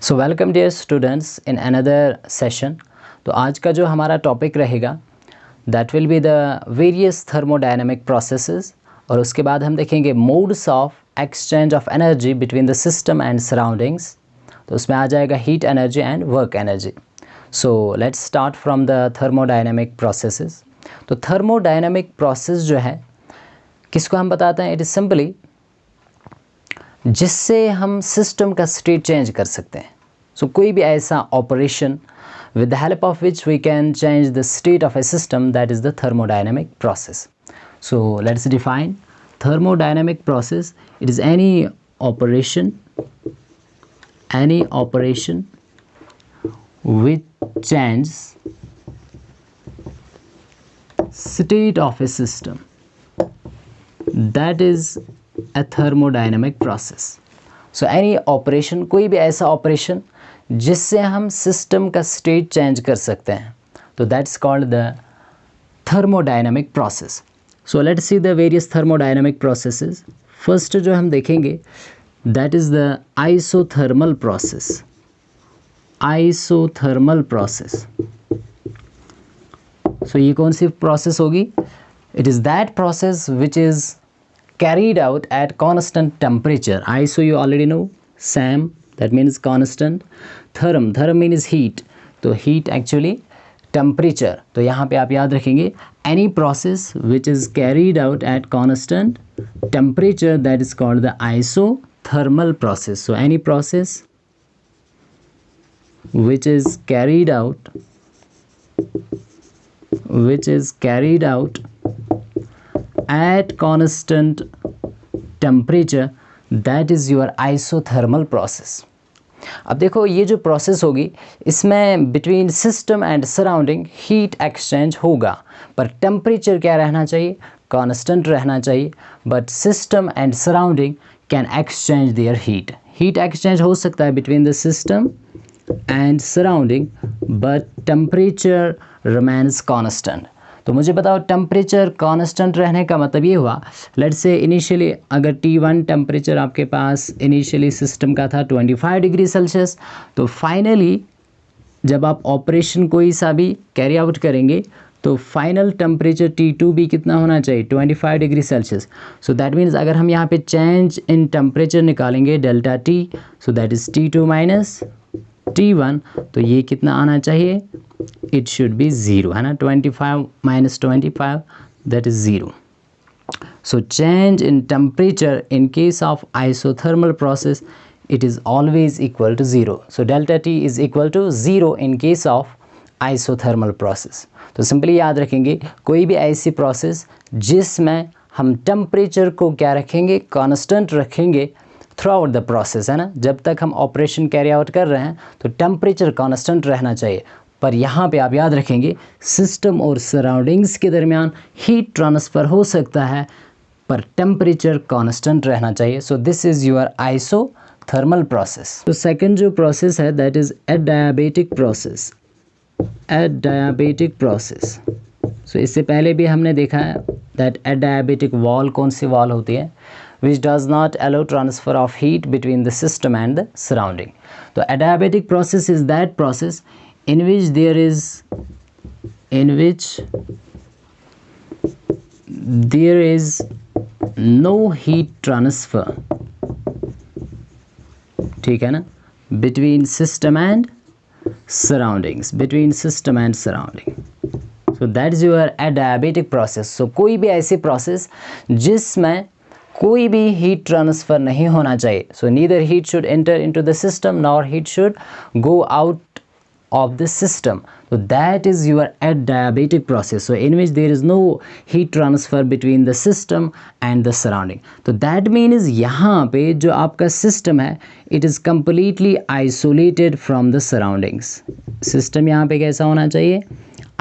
So welcome dear students in another session. तो आज का जो हमारा टॉपिक रहेगा that will be the various thermodynamic processes, और उसके बाद हम देखेंगे modes of exchange of energy between the system and surroundings. तो उसमें आ जाएगा heat energy and work energy. So let's start from the thermodynamic processes. तो थर्मोडायनेमिक प्रोसेस जो है किसको हम बताते हैं? इट इज़ सिंपली जिससे हम सिस्टम का स्टेट चेंज कर सकते हैं। सो कोई भी ऐसा operation with the help of which we can change the state of a system, that is the thermodynamic process. So let's define thermodynamic process. It is any operation which changes state of a system, that is a thermodynamic process. So any operation, कोई भी ऐसा operation जिससे हम system का state change कर सकते हैं, तो that's called the thermodynamic process. So let's see the various thermodynamic processes. First जो हम देखेंगे that is the isothermal process. Isothermal process, so ये कौन सी प्रोसेस होगी? It is that process which is carried out at constant temperature. ISO you already know, SAM, that means constant. Therm means heat, तो heat actually temperature, तो यहाँ पे आप याद रखेंगे any process which is carried out at constant temperature, that is called the isothermal process. So any process which is carried out at constant temperature, that is your isothermal process. अब देखो ये जो प्रोसेस होगी इसमें between system and surrounding heat exchange होगा, पर temperature क्या रहना चाहिए? कांस्टेंट रहना चाहिए। But system and surrounding can exchange there heat. Heat exchange हो सकता है between the system and surrounding, but temperature remains constant. तो मुझे बताओ टेम्परेचर कांस्टेंट रहने का मतलब ये हुआ, लेट्स से इनिशियली अगर T1 टेम्परेचर आपके पास इनिशियली सिस्टम का था 25 डिग्री सेल्सियस, तो फाइनली जब आप ऑपरेशन कोई सा भी कैरी आउट करेंगे तो फाइनल टेम्परेचर T2 भी कितना होना चाहिए? 25 degree Celsius. So that means अगर हम यहाँ पे चेंज इन टेम्परेचर निकालेंगे delta T, so that is T2 minus T1, तो ये कितना आना चाहिए? इट शुड बी ज़ीरो, है ना। 25 minus 25, that is zero. So change in temperature in case of isothermal process, it is always equal to zero. So delta T is equal to zero in case of isothermal process. तो simply याद रखेंगे कोई भी ऐसी process जिसमें हम temperature को क्या रखेंगे? कांस्टेंट रखेंगे थ्रू आउट द प्रोसेस, है ना। जब तक हम ऑपरेशन कैरी आउट कर रहे हैं तो टेम्परेचर कांस्टेंट रहना चाहिए, पर यहाँ पे आप याद रखेंगे सिस्टम और सराउंडिंग्स के दरमियान हीट ट्रांसफ़र हो सकता है, पर टेम्परेचर कांस्टेंट रहना चाहिए। So this is your isothermal process. तो सेकंड जो प्रोसेस है that is adiabatic process. Adiabatic process, so इससे पहले भी हमने देखा है दैट एडियाबैटिक वॉल कौन सी वॉल होती है? which does not allow transfer of heat between the system and the surrounding. So adiabatic process is that process in which there is no heat transfer, ठीक है ना, between system and surroundings, so that is your adiabatic process. So कोई भी ऐसी process जिसमें कोई भी heat transfer नहीं होना चाहिए, so neither heat should enter into the system nor heat should go out of the system, तो that is your adiabatic process. So in which there is no heat transfer between the system and the surrounding. तो that means यहाँ पे जो आपका system है it is completely isolated from the surroundings. System यहाँ पे कैसा होना चाहिए?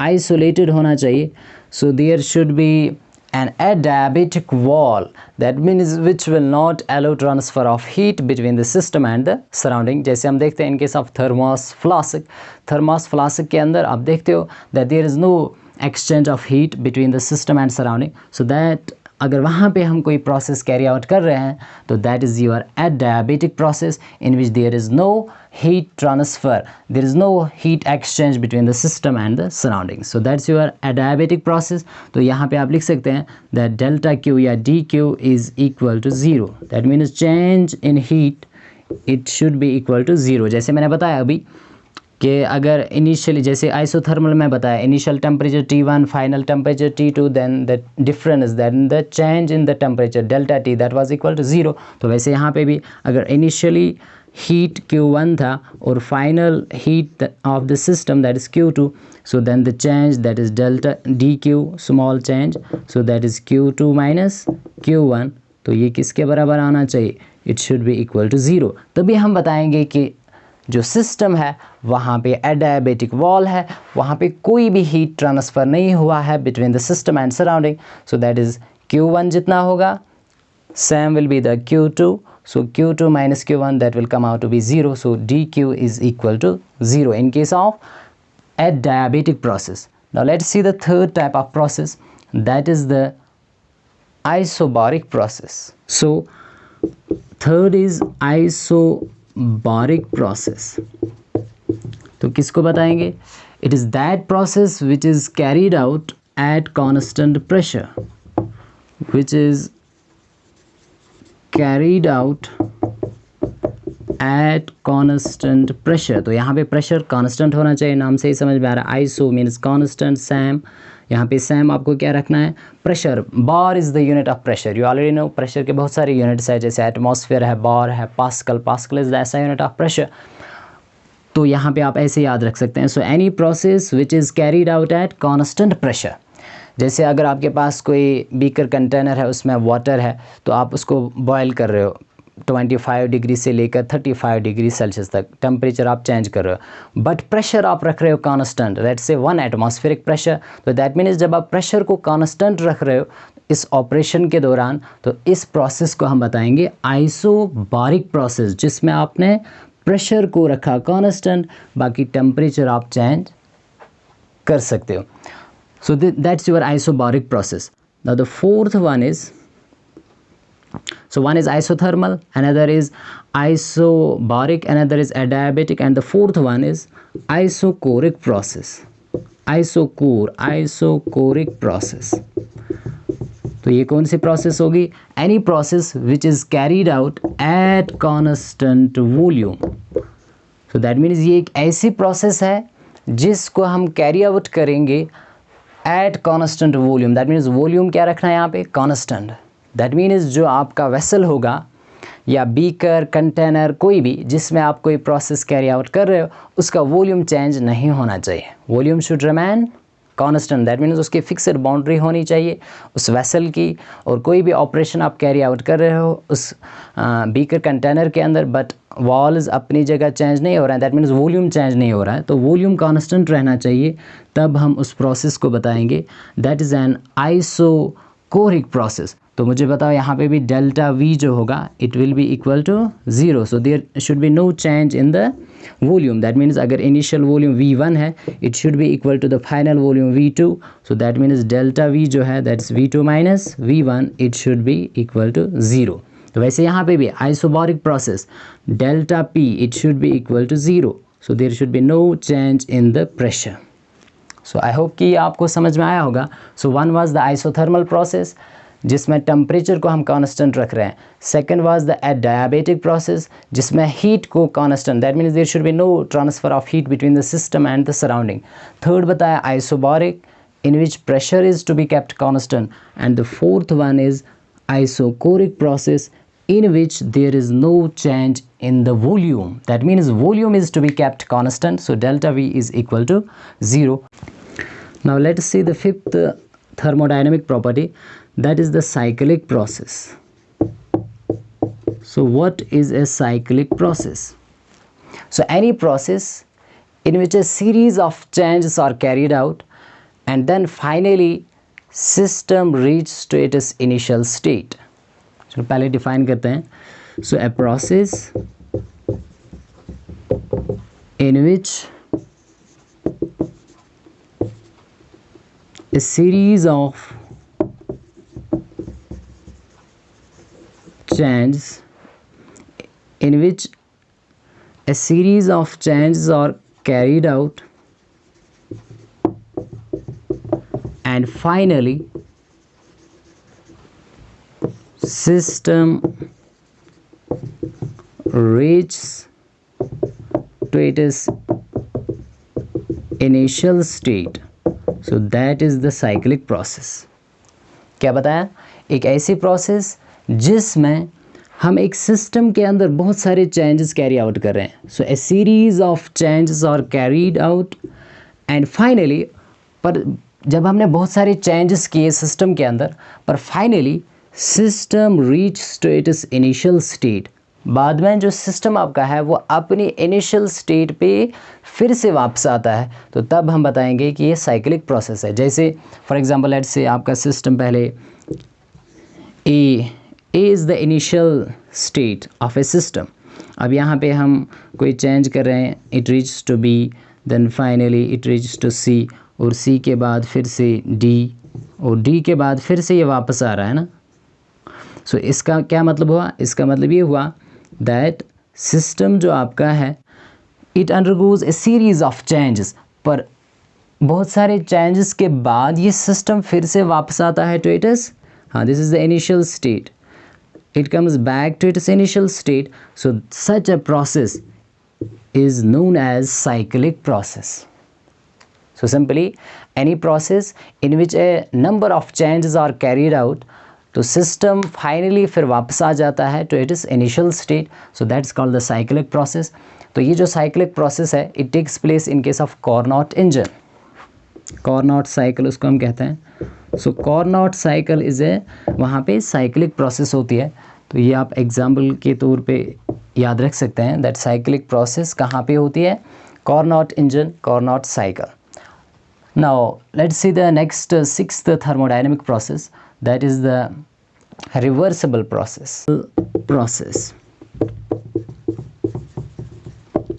आइसोलेटेड होना चाहिए। So there should be an adiabatic wall, that means which will not allow transfer of heat between the system and the surrounding. जैसे हम देखते हैं in case of thermos flask के अंदर आप देखते हो that there is no exchange of heat between the system and surrounding, so that अगर वहाँ पे हम कोई प्रोसेस कैरी आउट कर रहे हैं तो that is your adiabatic process in which there is no heat transfer, there is no heat exchange between the system and the surroundings, so that's your adiabatic process. तो यहाँ पे आप लिख सकते हैं that delta Q या dQ is equal to 0, that means change in heat it should be equal to 0. जैसे मैंने बताया अभी कि अगर इनिशियली जैसे आइसोथर्मल में बताया initial temperature T1 final temperature T2 then the difference then the change in the temperature delta T that was equal to 0. तो वैसे यहाँ पे भी अगर इनिशियली हीट Q1 था और final heat of the system that is Q2, so then the change that is delta DQ small change, so that is Q2 minus Q1. तो ये किसके बराबर आना चाहिए? It should be equal to 0. तभी हम बताएंगे कि जो सिस्टम है वहाँ पे एडियाबेटिक वॉल है, वहाँ पे कोई भी हीट ट्रांसफ़र नहीं हुआ है between the system and surrounding. So that is Q1 जितना होगा same will be the Q2. So Q2 minus Q1 that will come out to be 0. So dQ is equal to 0 in case of adiabatic process. Now let's see the third type of process, that is the isobaric process. So third is isobaric process. तो किसको बताएंगे? It is that process which is carried out at constant pressure, which is carried out at constant pressure. तो यहाँ पे pressure constant होना चाहिए, नाम से ही समझ में आ रहा है. आइसो मीन्स कांस्टेंट, सैम यहाँ पे सैम आपको क्या रखना है? Pressure. Bar is the unit of pressure. You already no pressure के बहुत सारे यूनिट्स है, जैसे एटमॉस्फेयर है, बार है, पास्कल. पास्कल इज़ द ऐसा यूनिट ऑफ प्रेशर. तो यहाँ पे आप ऐसे याद रख सकते हैं. सो any process which is carried out at constant pressure. जैसे अगर आपके पास कोई बीकर कंटेनर है, उसमें वाटर है, तो आप उसको बॉयल कर रहे हो 25 डिग्री से लेकर 35 डिग्री सेल्सियस तक टेम्परेचर आप चेंज कर रहे हो, बट प्रेशर आप रख रहे हो constant, let's say 1 atmospheric pressure. तो दैट मीन्स जब आप प्रेशर को कांस्टेंट रख रहे हो इस ऑपरेशन के दौरान, तो इस प्रोसेस को हम बताएंगे आइसोबारिक प्रोसेस, जिसमें आपने प्रेशर को रखा कांस्टेंट, बाकी टेम्परेचर आप चेंज कर सकते हो. So that's your isobaric process. Now the fourth one is, so one is isothermal, another is isobaric, another is adiabatic, and the fourth one is isochoric process. Isochoric process. तो ये कौन सी process होगी? Any process which is carried out at constant volume. So that means ये एक ऐसी process है जिसको हम कैरी आउट करेंगे at constant volume. That means volume क्या रखना है यहाँ पे? कॉन्स्टेंट. दैट मीन्स जो आपका वेसल होगा या बीकर कंटेनर कोई भी जिसमें आप कोई प्रोसेस कैरी आउट कर रहे हो, उसका वॉल्यूम चेंज नहीं होना चाहिए. Volume should remain constant. That means उसकी फिक्सड बाउंड्री होनी चाहिए उस वेसल की. और कोई भी ऑपरेशन आप कैरी आउट कर रहे हो उस बीकर कंटेनर के अंदर, बट वॉल्स अपनी जगह चेंज नहीं हो रहा है, दैट मीन्स वॉल्यूम चेंज नहीं हो रहा है, तो वॉल्यूम कांस्टेंट रहना चाहिए, तब हम उस प्रोसेस को बताएंगे. That is N isochoric process. तो मुझे बताओ यहाँ पे भी डेल्टा V जो होगा it will be equal to 0. So there should be no change in the volume. That means अगर इनिशियल वॉल्यूम V1 है, it should be equal to the final volume V2. So that means delta V जो है that is V2 minus V1, it should be equal to 0. तो वैसे यहाँ पे भी isobaric process delta P it should be equal to 0. So there should be no change in the pressure. So I hope कि आपको समझ में आया होगा. So one was the isothermal process जिसमें टेम्परेचर को हम कांस्टेंट रख रहे हैं. Second was the adiabatic process जिसमें हीट को constant, that means there should be no transfer of heat between the system and the surrounding. Third बताया isobaric in which pressure is to be kept constant. And the fourth one is isochoric process in which there is no change in the volume. That means volume is to be kept constant, so delta V is equal to 0. Now let us see the fifth thermodynamic property, that is the cyclic process. So what is a cyclic process? So any process in which a series of changes are carried out and then finally system reaches to its initial state. So पहले define करते हैं. So a process in which a series of changes in which a series of changes are carried out and finally system reaches to its initial state. So that is the cyclic process. क्या बताया? एक ऐसी process जिसमें हम एक system के अंदर बहुत सारे चेंजेस कैरी आउट कर रहे हैं. So a series of changes are carried out and finally, पर जब हमने बहुत सारे चेंजेस किए सिस्टम के अंदर, पर finally system reach to its initial state. बाद में जो सिस्टम आपका है वो अपनी इनिशियल स्टेट पे फिर से वापस आता है, तो तब हम बताएंगे कि ये साइक्लिक प्रोसेस है. जैसे फॉर एग्जांपल लेट्स से आपका सिस्टम पहले A is the initial state of a system. अब यहाँ पे हम कोई चेंज कर रहे हैं, it reach to B, then finally it reach to C, और सी के बाद फिर से डी, और डी के बाद फिर से ये वापस आ रहा है ना. सो इसका क्या मतलब हुआ? इसका मतलब ये हुआ दैट सिस्टम जो आपका है it undergoes A series of changes, पर बहुत सारे चेंजेस के बाद ये सिस्टम फिर से वापस आता है टू इट्स, हाँ, this is the initial state. It comes back to its initial state. So such a process is known as cyclic process. So simply any process in which a number of changes are carried out, तो system finally फिर वापस आ जाता है to its initial state. So that's called the cyclic process. तो ये जो cyclic process है, it takes place in case of Carnot engine. Carnot cycle उसको हम कहते हैं. सो Carnot साइकिल इज़ ए, वहाँ पे साइक्लिक प्रोसेस होती है. तो ये आप एग्जाम्पल के तौर पे याद रख सकते हैं दैट साइक्लिक प्रोसेस कहाँ पे होती है? Carnot engine, Carnot cycle. Now let's see the next sixth thermodynamic process, that is the reversible process.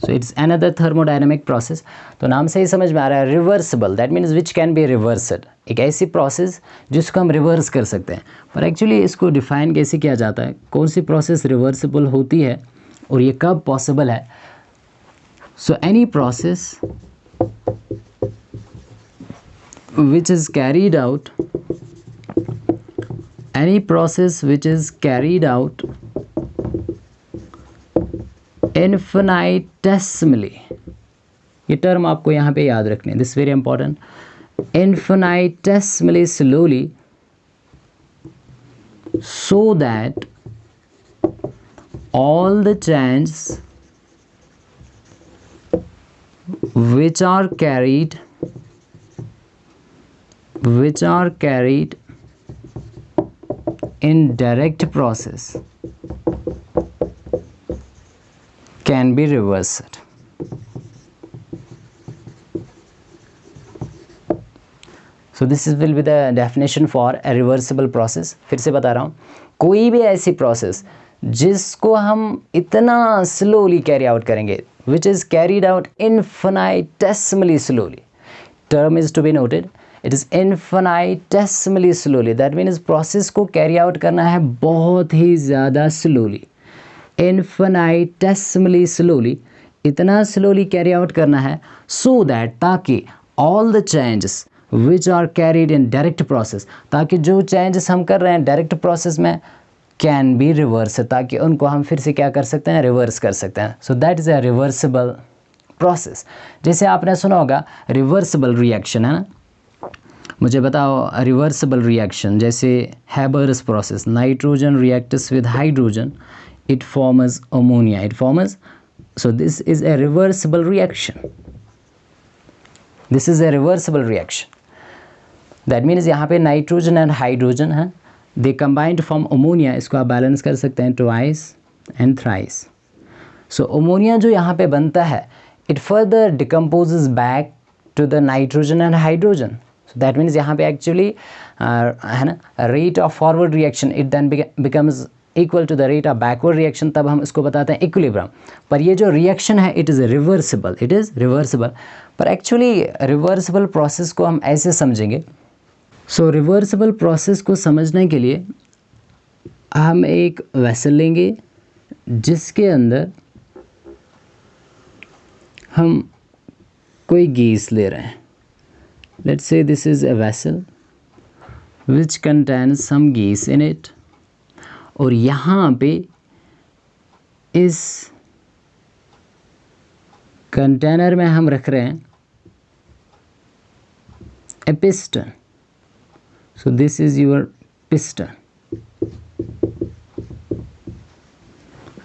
So it's another thermodynamic process. तो नाम से ही समझ में आ रहा है reversible, that means which can be reversed. एक ऐसी प्रोसेस जिसको हम रिवर्स कर सकते हैं. पर एक्चुअली इसको डिफाइन कैसे किया जाता है, कौन सी प्रोसेस रिवर्सिबल होती है और ये कब पॉसिबल है? सो any process which is carried out, any process which is carried out infinitesimally, ये टर्म आपको यहाँ पे याद रखने, this very important, infinitesimally slowly, so that all the changes which are carried in direct process can be reversed. So this will be the definition for a reversible process. फिर से बता रहा हूँ, कोई भी ऐसी प्रोसेस जिसको हम इतना स्लोली कैरी आउट करेंगे, which is carried out infinitesimally slowly. Term is to be noted. It is infinitesimally slowly. That means process को कैरी आउट करना है बहुत ही ज़्यादा स्लोली. Infinitesimally slowly, इतना स्लोली कैरी आउट करना है so that, ताकि all the changes which are carried in direct process, ताकि जो चेंजेस हम कर रहे हैं डायरेक्ट प्रोसेस में कैन बी रिवर्स, ताकि उनको हम फिर से क्या कर सकते हैं? रिवर्स कर सकते हैं. सो that is a reversible process. जैसे आपने सुना होगा रिवर्सिबल रिएक्शन, है ना. मुझे बताओ रिवर्सिबल रिएक्शन, जैसे Haber's process, nitrogen reacts with hydrogen, it forms ammonia, it forms, so this is a reversible reaction. This is a reversible reaction. That means यहाँ पे नाइट्रोजन एंड हाइड्रोजन है, दे combined form ammonia. इसको आप balance कर सकते हैं twice and thrice. So ammonia जो यहाँ पे बनता है, it further decomposes back to the nitrogen and hydrogen. So that means यहाँ पे एक्चुअली है ना, rate of forward reaction it then becomes equal to the rate of backward reaction, तब हम इसको बताते हैं इक्विलिब्रियम. पर ये जो रिएक्शन है it is reversible, it is reversible. पर एक्चुअली रिवर्सिबल प्रोसेस को हम ऐसे समझेंगे. सो रिवर्सिबल प्रोसेस को समझने के लिए हम एक वेसल लेंगे जिसके अंदर हम कोई गैस ले रहे हैं. Let's say this is a vessel which contains some gas in it. और यहाँ पे इस कंटेनर में हम रख रहे हैं a piston. So this is your piston.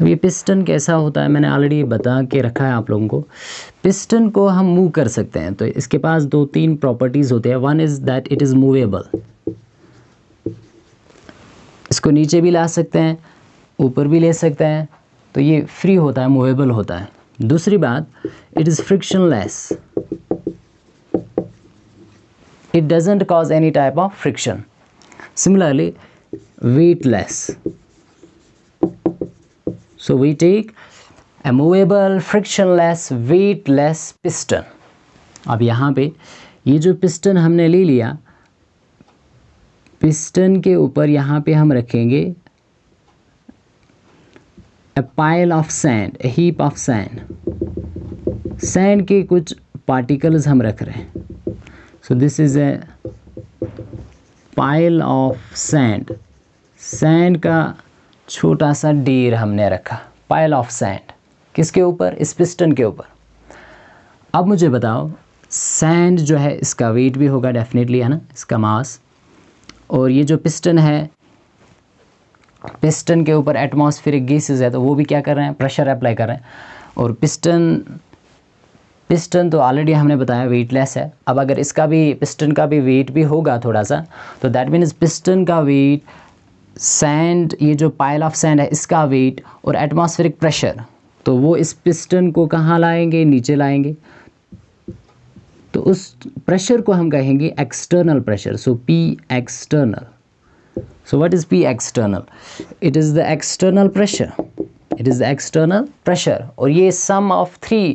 अब ये पिस्टन कैसा होता है मैंने ऑलरेडी बता के रखा है आप लोगों को. पिस्टन को हम मूव कर सकते हैं, तो इसके पास 2-3 प्रॉपर्टीज़ होते हैं. One is that it is movable. इसको नीचे भी ला सकते हैं, ऊपर भी ले सकते हैं, तो ये फ्री होता है, मूवेबल होता है. दूसरी बात, it is frictionless. It doesn't cause any type of friction. Similarly, weightless. So we take a movable, frictionless, weightless piston. अब यहाँ पे ये जो पिस्टन हमने ले लिया, पिस्टन के ऊपर यहाँ पे हम रखेंगे a pile of sand, a heap of sand. Sand के कुछ particles हम रख रहे हैं. So this is a pile of sand. Sand का छोटा सा ढेर हमने रखा. Pile of sand. किसके ऊपर? इस पिस्टन के ऊपर. अब मुझे बताओ, सैंड जो है इसका वेट भी होगा डेफिनेटली, है ना, इसका मास. और ये जो पिस्टन है, पिस्टन के ऊपर एटमॉस्फेरिक गैसेस है, तो वो भी क्या कर रहे हैं? प्रेशर अप्लाई कर रहे हैं. और पिस्टन तो ऑलरेडी हमने बताया वेटलेस है. अब अगर इसका भी, पिस्टन का भी वेट भी होगा थोड़ा सा, तो दैट मीन्स पिस्टन का वेट, सैंड, ये जो पाइल ऑफ सैंड है इसका वेट और एटमॉस्फेरिक प्रेशर, तो वो इस पिस्टन को कहाँ लाएंगे? नीचे लाएंगे. तो उस प्रेशर को हम कहेंगे external pressure. So P external. So what is P external? It is the external pressure. It is the external pressure. और ये सम ऑफ 3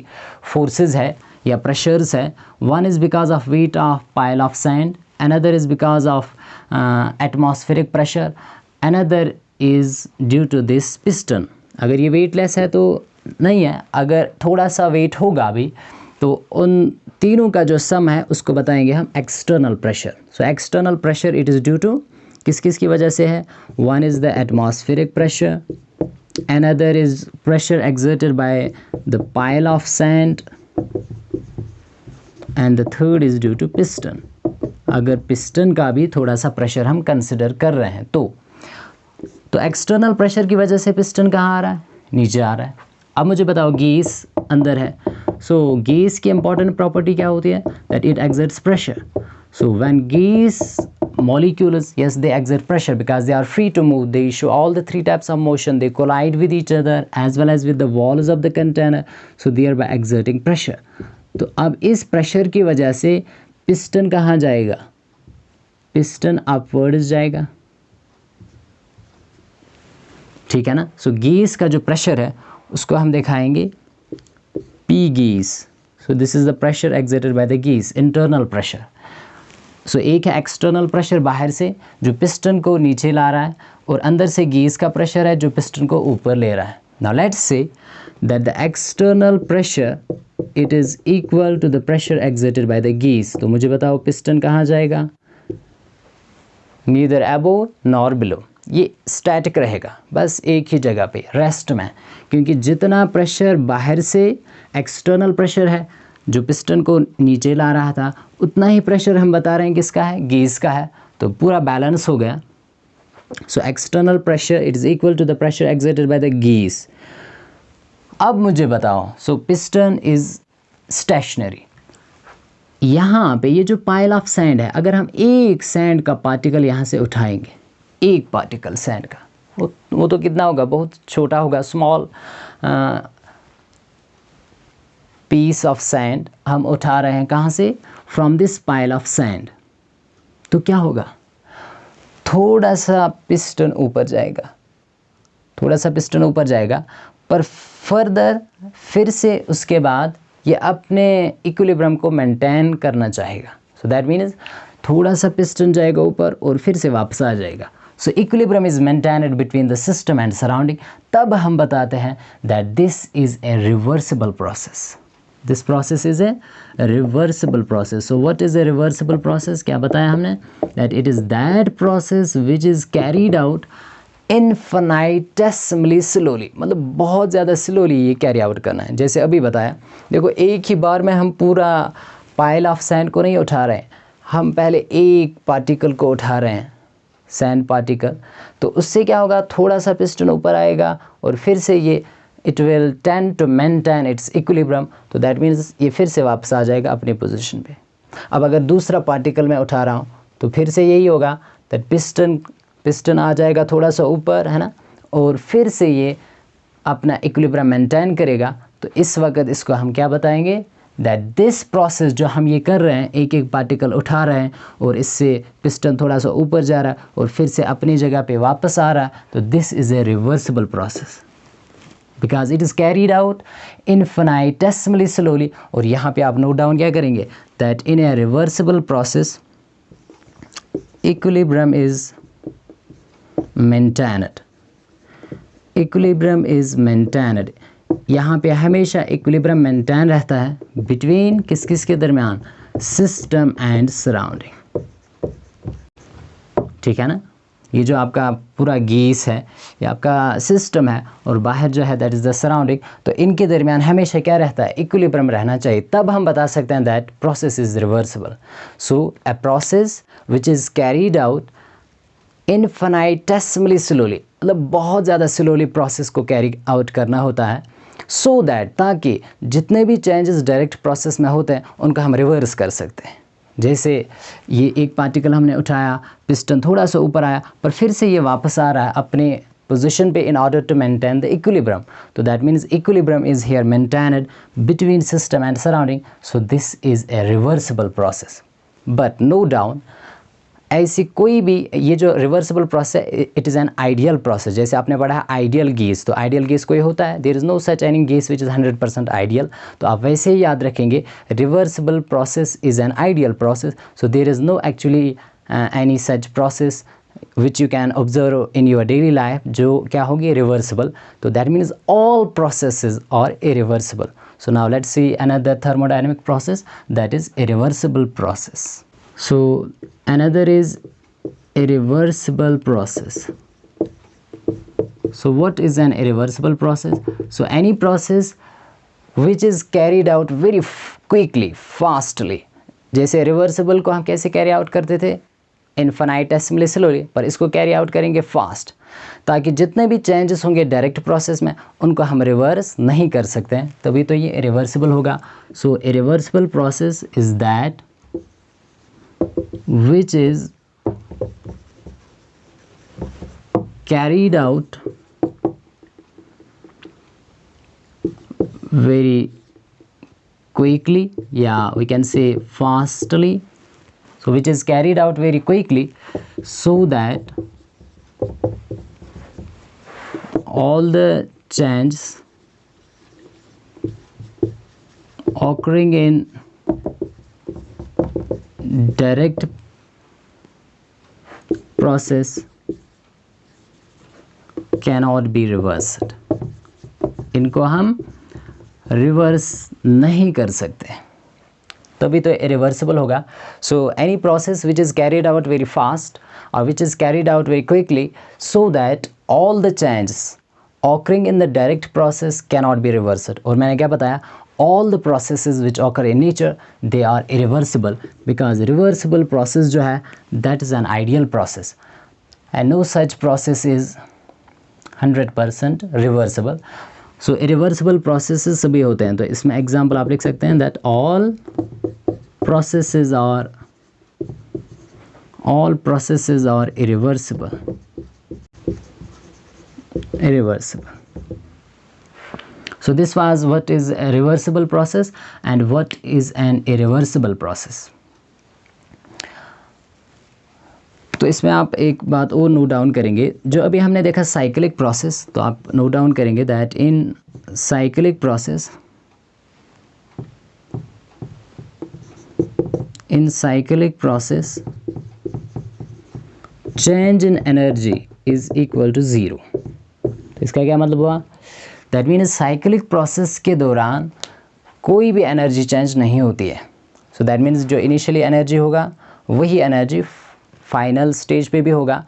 फोर्सेस है या प्रेशर्स है. One is because of weight of pile of sand, another is because of atmospheric pressure, another is due to this piston. अगर ये weightless है तो नहीं है, अगर थोड़ा सा वेट होगा भी, तो उन तीनों का जो सम है उसको बताएंगे हम external pressure. So external pressure it is due to, किस किस की वजह से है? One is the atmospheric pressure, another is pressure exerted by the pile of sand, and the third is due to piston. अगर पिस्टन का भी थोड़ा सा प्रेशर हम कंसिडर कर रहे हैं तो एक्सटर्नल प्रेशर की वजह से पिस्टन कहाँ आ रहा है? नीचे आ रहा है. अब मुझे बताओ, गैस अंदर है. सो गैस की इंपॉर्टेंट प्रॉपर्टी क्या होती है? That it exerts pressure. So when gas molecules, yes, they exert pressure because they are free to move. They show all the 3 types of motion. They collide with each other as well as with the walls of the container, so thereby exerting pressure. तो अब इस pressure की वजह से piston कहाँ जाएगा? Piston upwards जाएगा. ठीक है ना. सो गैस का जो प्रेशर है उसको हम दिखाएंगे P gas. So this is the pressure exerted by the gas, internal pressure. So एक है एक्सटर्नल प्रेशर बाहर से जो पिस्टन को नीचे ला रहा है, और अंदर से गैस का प्रेशर है जो पिस्टन को ऊपर ले रहा है. Now let's say that the external pressure it is equal to the pressure exerted by the gas. तो मुझे बताओ पिस्टन कहाँ जाएगा? Neither above nor below. ये स्टैटिक रहेगा, बस एक ही जगह पे, रेस्ट में, क्योंकि जितना प्रेशर बाहर से एक्सटर्नल प्रेशर है जो पिस्टन को नीचे ला रहा था, उतना ही प्रेशर हम बता रहे हैं किसका है? गैस का है. तो पूरा बैलेंस हो गया. So external pressure it is equal to the pressure exerted by the gas. अब मुझे बताओ, सो पिस्टन इज़ स्टेशनरी. यहाँ पे ये जो पाइल ऑफ सैंड है, अगर हम एक सैंड का पार्टिकल यहाँ से उठाएंगे, एक पार्टिकल सैंड का, वो तो कितना होगा? बहुत छोटा होगा, स्मॉल पीस ऑफ सैंड हम उठा रहे हैं. कहाँ से? From this pile of sand. तो क्या होगा? थोड़ा सा पिस्टन ऊपर जाएगा, थोड़ा सा पिस्टन ऊपर जाएगा, पर फर्दर फिर से उसके बाद ये अपने इक्विलिब्रियम को मेंटेन करना चाहेगा. सो दैट मीन्स थोड़ा सा पिस्टन जाएगा ऊपर और फिर से वापस आ जाएगा. So equilibrium is maintained between the system and surrounding, तब हम बताते हैं that this is a reversible process. This process is a reversible process. So what is a reversible process? क्या बताया हमने? That it is that process which is carried out infinitesimally slowly, मतलब बहुत ज़्यादा स्लोली ये कैरी आउट करना है. जैसे अभी बताया, देखो एक ही बार में हम पूरा पाइल ऑफ सैंड को नहीं उठा रहे हैं, हम पहले एक पार्टिकल को उठा रहे हैं, सैंड पार्टिकल. तो उससे क्या होगा, थोड़ा सा पिस्टन ऊपर आएगा और फिर से ये it will tend to maintain its equilibrium. तो दैट मीन्स ये फिर से वापस आ जाएगा अपनी पोजीशन पे. अब अगर दूसरा पार्टिकल मैं उठा रहा हूँ तो फिर से यही होगा, दैट पिस्टन आ जाएगा थोड़ा सा ऊपर, है ना, और फिर से ये अपना इक्विलिब्रियम मेंटेन करेगा. तो इस वक्त इसको हम क्या बताएंगे, दैट दिस प्रोसेस जो हम ये कर रहे हैं, एक एक पार्टिकल उठा रहे हैं और इससे पिस्टन थोड़ा सा ऊपर जा रहा है और फिर से अपनी जगह पे वापस आ रहा है, तो this is a reversible process because it is carried out infinitesimally slowly. और यहाँ पे आप नोट डाउन क्या करेंगे, that in a reversible process equilibrium is maintained. Equilibrium is maintained. यहाँ पे हमेशा इक्विलिब्रियम मेंटेन रहता है बिटवीन किस किस के दरमियान, सिस्टम एंड सराउंडिंग. ठीक है ना. ये जो आपका पूरा गैस है, ये आपका सिस्टम है, और बाहर जो है दैट इज़ द सराउंडिंग. तो इनके दरमियान हमेशा क्या रहता है, इक्विलिब्रियम रहना चाहिए. तब हम बता सकते हैं that process is reversible. So a process which is carried out infinitesimally slowly, मतलब बहुत ज़्यादा स्लोली प्रोसेस को कैरी आउट करना होता है, सो दैट ताकि जितने भी चेंजेस डायरेक्ट प्रोसेस में होते हैं उनको हम रिवर्स कर सकते हैं. जैसे ये एक पार्टिकल हमने उठाया, पिस्टन थोड़ा सा ऊपर आया, पर फिर से ये वापस आ रहा है अपने पोजीशन पे in order to maintain the equilibrium. तो that means equilibrium is here maintained between system and surrounding. So this is a reversible process. But note down, ऐसी कोई भी ये जो reversible process, it is an ideal process. जैसे आपने पढ़ा है आइडियल गैस, तो आइडियल गैस कोई होता है, there is no such any gas which is 100% ideal. तो आप वैसे ही याद रखेंगे, reversible process is an ideal process. So there is no actually any such process which you can observe in your daily life जो क्या होगी, reversible. तो that means all processes are irreversible. So now let's see another thermodynamic process that is irreversible process. So another is irreversible process. So what is an irreversible process? So any process which is carried out very quickly, fastly. जैसे reversible को हम कैसे carry out करते थे, इनफिनिटेसिमली slowly, पर इसको carry out करेंगे fast, ताकि जितने भी चेंजेस होंगे डायरेक्ट प्रोसेस में उनको हम रिवर्स नहीं कर सकते हैं, तभी तो ये रिवर्सिबल होगा. So irreversible process is that which is carried out very quickly, yeah, we can say fastly. So which is carried out very quickly, so that all the changes occurring in direct process cannot be reversed. इनको हम reverse नहीं कर सकते, तभी तो irreversible होगा. So any process which is carried out very fast और which is carried out very quickly, so that all the changes occurring in the direct process cannot be reversed. और मैंने क्या बताया, all the processes which occur in nature they are irreversible, because reversible process जो है that is an ideal process and no such process is 100% reversible. So irreversible processes सभी होते हैं. तो इसमें एग्जाम्पल आप लिख सकते हैं that all processes are irreversible. So this was what is a reversible process and what is an irreversible process. तो इसमें आप एक बात और नोट डाउन करेंगे, जो अभी हमने देखा साइक्लिक प्रोसेस, तो आप नोट डाउन करेंगे that in cyclic process change in energy is equal to 0। तो इसका क्या मतलब हुआ? दैट मीन्स साइक्लिक प्रोसेस के दौरान कोई भी एनर्जी चेंज नहीं होती है। सो दैट मीन्स जो इनिशियली एनर्जी होगा वही एनर्जी फाइनल स्टेज पे भी होगा।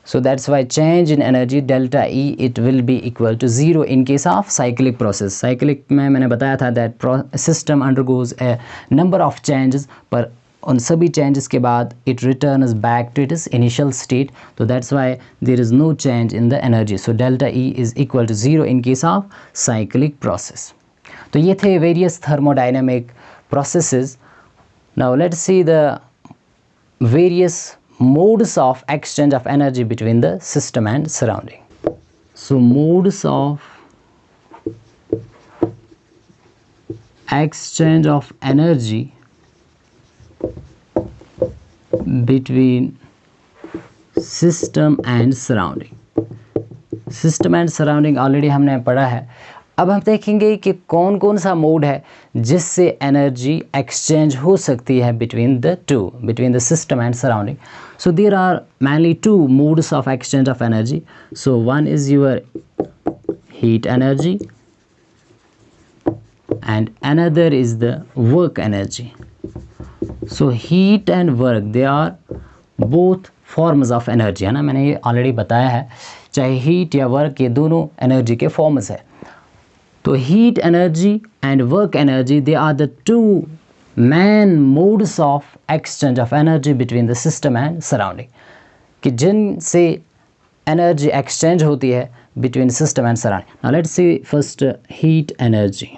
So that's why change in energy delta E it will be equal to 0 in case of cyclic process. Cyclic में मैंने बताया था that system undergoes a number of changes, पर उन सभी changes के बाद it returns back to its initial state. So that's why there is no change in the energy. So delta E is equal to 0 in case of cyclic process. तो ये थे various thermodynamic processes. Now let's see the various modes of exchange of energy between the system and surrounding. So modes of exchange of energy between system and surrounding. System and surrounding already हमने पढ़ा है। अब हम देखेंगे कि कौन कौन सा मोड है जिससे एनर्जी एक्सचेंज हो सकती है between the system and surrounding. So there are mainly two modes of exchange of energy. So one is your heat energy and another is the work energy. So heat and work they are both forms of energy, है ना, मैंने ये already बताया है। चाहे heat या work ये दोनों एनर्जी के फॉर्म्स है। तो heat energy and work energy they are the two main modes of exchange of energy between the system and surrounding, कि जिनसे एनर्जी एक्सचेंज होती है between system and surrounding. Now let's see first heat energy.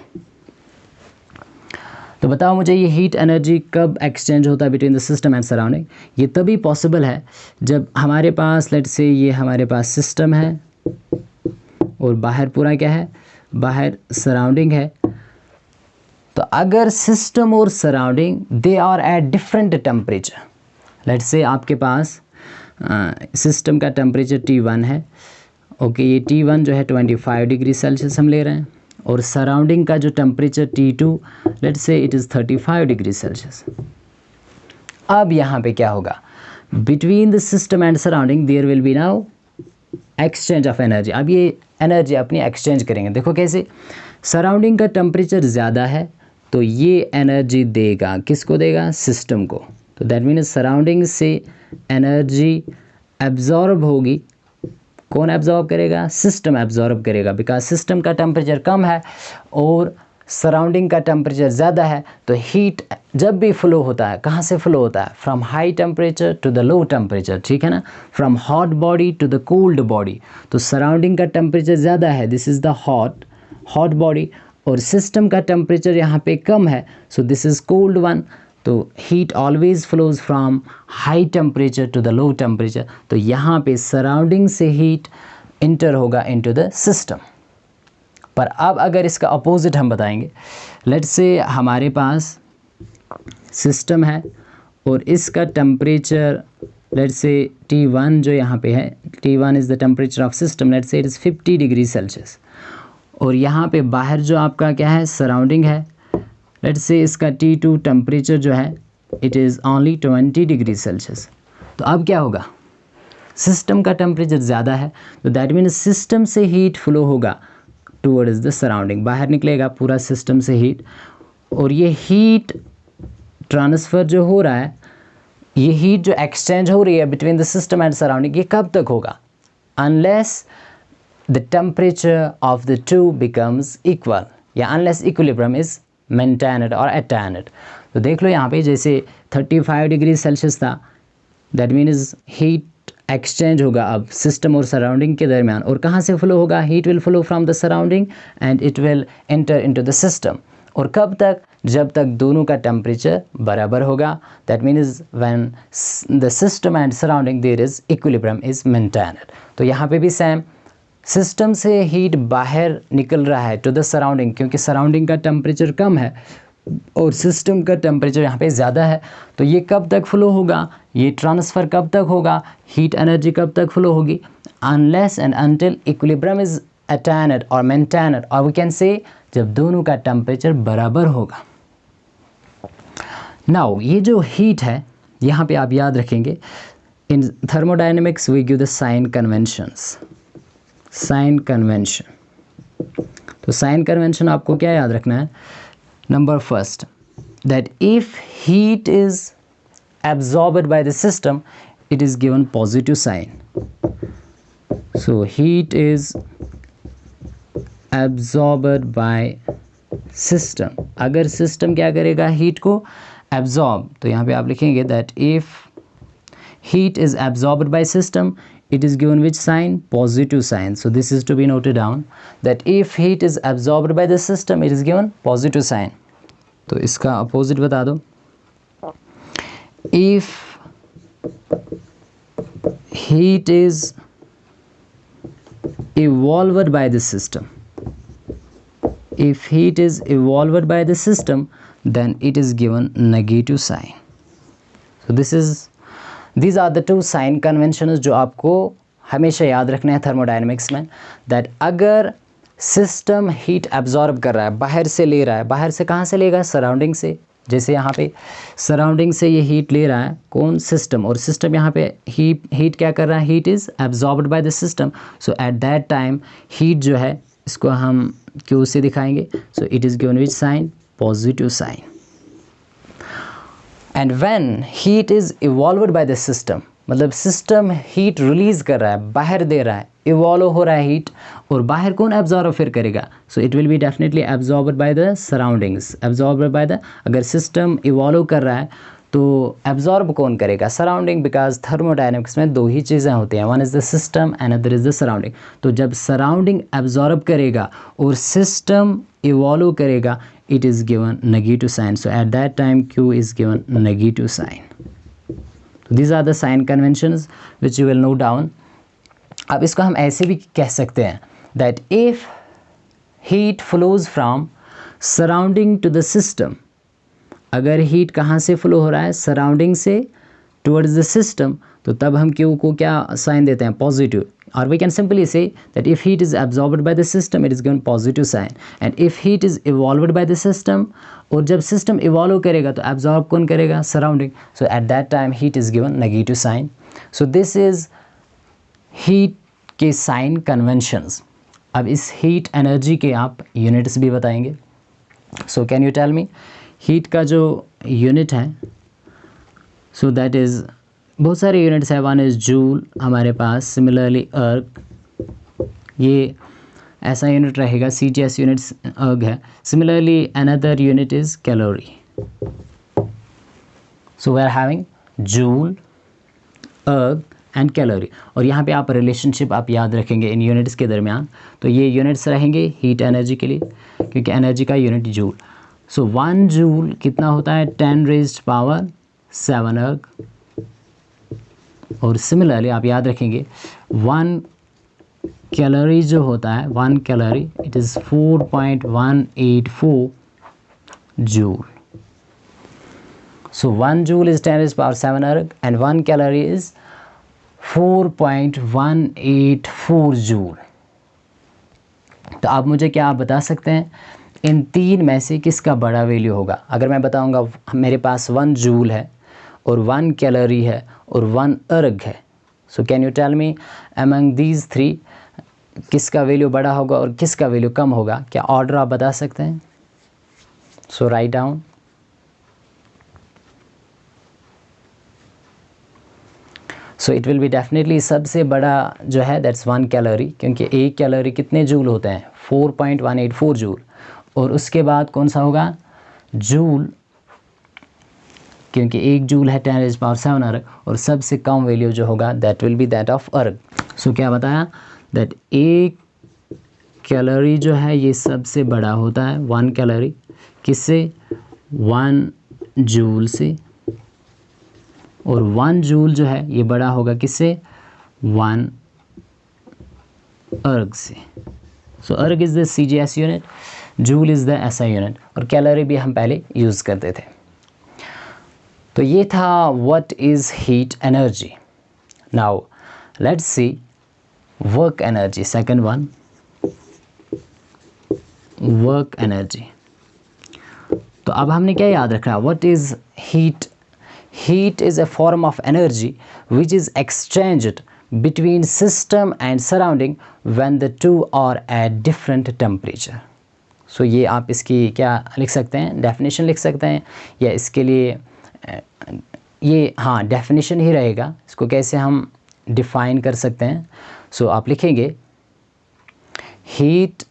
तो बताओ मुझे ये heat energy कब exchange होता है between the system and surrounding? ये तभी पॉसिबल है जब हमारे पास लेट्स से ये हमारे पास सिस्टम है और बाहर पूरा क्या है, बाहर सराउंडिंग है। तो अगर सिस्टम और surrounding they are at different temperature, let's say आपके पास सिस्टम का टेम्परेचर T1 है, ओके, ये T1 जो है 25 डिग्री सेल्सियस हम ले रहे हैं, और सराउंडिंग का जो temperature T2 let's say it is 35 degree Celsius. अब यहाँ पे क्या होगा, between the system and surrounding there will be now exchange of energy. अब ये एनर्जी अपनी एक्सचेंज करेंगे। देखो कैसे, सराउंडिंग का टेम्परेचर ज़्यादा है तो ये एनर्जी देगा, किसको देगा, सिस्टम को। तो दैट मीन्स सराउंडिंग से एनर्जी एब्जॉर्ब होगी, कौन एब्जॉर्ब करेगा, सिस्टम एब्जॉर्ब करेगा, बिकॉज सिस्टम का टेम्परेचर कम है और सराउंडिंग का टेम्परेचर ज़्यादा है। तो हीट जब भी फ्लो होता है, कहाँ से फ्लो होता है, from high temperature to the low temperature, ठीक है ना, from hot body to the cold body. तो सराउंडिंग का टेम्परेचर ज़्यादा है, this is the hot body, और सिस्टम का टेम्परेचर यहाँ पे कम है, so this is cold one. तो heat always flows from high temperature to the low temperature. तो यहाँ पे सराउंडिंग से हीट इंटर होगा इनटू द सिस्टम। पर अब अगर इसका अपोजिट हम बताएंगे, लेट्स से हमारे पास सिस्टम है और इसका टेम्परेचर लेट्स से T1 जो यहाँ पे है, T1 is the temperature of system, let's say it is 50 degree Celsius, और यहाँ पे बाहर जो आपका क्या है, सराउंडिंग है, लेट्स से इसका T2 टेम्परेचर जो है it is only 20 degree Celsius. तो अब क्या होगा, सिस्टम का टेम्परेचर ज़्यादा है, तो दैट मीन्स सिस्टम से हीट फ्लो होगा टूवर्ड्स द सराउंडिंग, बाहर निकलेगा पूरा सिस्टम से हीट, और ये हीट ट्रांसफ़र जो हो रहा है, ये हीट जो एक्सचेंज हो रही है between the system and surrounding, ये कब तक होगा, unless the temperature of the two becomes equal, या अनलेस इक्विलिब्रियम इज़ मेंटेन्ड और अटेन्ड। तो देख लो यहाँ पे जैसे 35 डिग्री सेल्सियस था, दैट मीन्स हीट एक्सचेंज होगा अब सिस्टम और सराउंडिंग के दरमियान, और कहाँ से फ्लो होगा, heat will flow from the surrounding and it will enter into the system. और कब तक, जब तक दोनों का टेम्परेचर बराबर होगा, that means when the system and surrounding there is equilibrium is maintained. तो यहाँ पे भी सेम, सिस्टम से हीट बाहर निकल रहा है टू द सराउंडिंग, क्योंकि सराउंडिंग का टेम्परेचर कम है और सिस्टम का टेम्परेचर यहाँ पे ज़्यादा है। तो ये कब तक फ्लो होगा, ये ट्रांसफ़र कब तक होगा, हीट एनर्जी कब तक फ्लो होगी, unless and until equilibrium is attend और मेंटेन्ड, और वी कैन से जब दोनों का टेम्परेचर बराबर होगा। नाउ ये जो हीट है यहाँ पे आप याद रखेंगे, In thermodynamics we give the sign conventions. Sign convention. तो sign convention आपको क्या याद रखना है? Number first, that if heat is absorbed by the system, it is given positive sign. So heat is absorbed by system. अगर system क्या करेगा heat को absorb, तो यहाँ पे आप लिखेंगे that if heat is absorbed by system, it is given which sign? Positive sign. So this is to be noted down that if heat is absorbed by the system, it is given positive sign. तो इसका opposite बता दो. If heat is evolved by the system, if heat is evolved by the system, then it is given negative sign. So these are the two sign conventions जो आपको हमेशा याद रखना है थर्मोडायनेमिक्स में. दैट अगर सिस्टम हीट एब्जॉर्ब कर रहा है, बाहर से ले रहा है, बाहर से कहाँ से लेगा? सराउंडिंग से. जैसे यहाँ पे सराउंडिंग से ये हीट ले रहा है कौन? सिस्टम. और सिस्टम यहाँ पे हीट क्या कर रहा है? Heat is absorbed by the system. So at that time heat जो है इसको हम क्यू से दिखाएंगे. So it is given which sign? Positive sign. And when heat is evolved by the system, मतलब सिस्टम हीट रिलीज़ कर रहा है, बाहर दे रहा है, इवॉल्व हो रहा है हीट, और बाहर कौन एब्जॉर्ब फिर करेगा? सो it will be definitely absorbed by the surroundings. Absorbed by the, अगर सिस्टम इवॉल्व कर रहा है तो एब्जॉर्ब कौन करेगा? सराउंडिंग. बिकॉज थर्मोडायनेमिक्स में दो ही चीज़ें होती हैं, one is the system and other is the surrounding. तो जब सराउंडिंग एब्जॉर्ब करेगा और सिस्टम इवॉल्व करेगा, it is given negative sign. So at that time Q is given negative sign. These are the sign conventions which you will note down. अब इसको हम ऐसे भी कह सकते हैं that if heat flows from surrounding to the system, अगर heat कहाँ से फ्लो हो रहा है? सराउंडिंग से towards the system, तो तब हम Q को क्या साइन देते हैं? पॉजिटिव. और we can simply say that if heat is absorbed by the system, it is given positive sign. And if heat is evolved by the system, और जब सिस्टम इवॉल्व करेगा तो एब्जॉर्ब कौन करेगा? Surrounding. So at that time heat is given negative sign. So this is heat के sign conventions. अब इस heat energy के आप यूनिट्स भी बताएंगे. So can you tell me heat का जो यूनिट है? सो दैट इज़ बहुत सारे यूनिट्स है. वन इज़ जूल हमारे पास. सिमिलरली अर्ग, ये ऐसा यूनिट रहेगा. CGS यूनिट्स अर्ग है. Similarly another unit is calorie. So we are having joule, erg and calorie. और यहाँ पे आप रिलेशनशिप आप याद रखेंगे इन यूनिट्स के दरमियान. तो ये यूनिट्स रहेंगे हीट एनर्जी के लिए, क्योंकि एनर्जी का यूनिट जूल. सो 1 जूल कितना होता है? 10⁻⁷ अर्ग. और सिमिलरली आप याद रखेंगे 1 कैलोरी जो होता है, 1 calorie it is 4.184 joule. So 1 joule is 10⁻⁷ अर्ग एंड 1 कैलोरी इज़ 4.184 जूल. तो आप मुझे क्या आप बता सकते हैं इन तीन में से किसका बड़ा वैल्यू होगा? अगर मैं बताऊंगा मेरे पास 1 जूल है और 1 कैलोरी है और 1 अर्ग है. So can you tell me among these 3 किसका वैल्यू बड़ा होगा और किसका वैल्यू कम होगा? क्या ऑर्डर आप बता सकते हैं? So write down. So it will be definitely सबसे बड़ा जो है दैट्स 1 कैलोरी, क्योंकि 1 कैलोरी कितने जूल होते हैं? 4.184 जूल. और उसके बाद कौन सा होगा? जूल, क्योंकि 1 जूल है 10⁻⁷ अर्ग. और सबसे कम वैल्यू जो होगा that will B that of अर्ग. सो क्या बताया? दैट 1 कैलोरी जो है ये सबसे बड़ा होता है. 1 कैलोरी किससे? 1 जूल से. और 1 जूल जो है ये बड़ा होगा किससे? 1 अर्ग से. सो अर्ग is the CGS unit, joule is the SI unit, और कैलोरी भी हम पहले यूज़ करते थे. तो ये था what is heat energy. Now let's C work energy. Second one, work energy. तो अब हमने क्या याद रखना? What is heat? Heat is a form of energy which is exchanged between system and surrounding when the two are at different temperature. So ये आप इसकी क्या लिख सकते हैं, डेफिनेशन लिख सकते हैं, या इसके लिए ये हाँ डेफिनेशन ही रहेगा, इसको कैसे हम डिफ़ाइन कर सकते हैं. सो आप लिखेंगे heat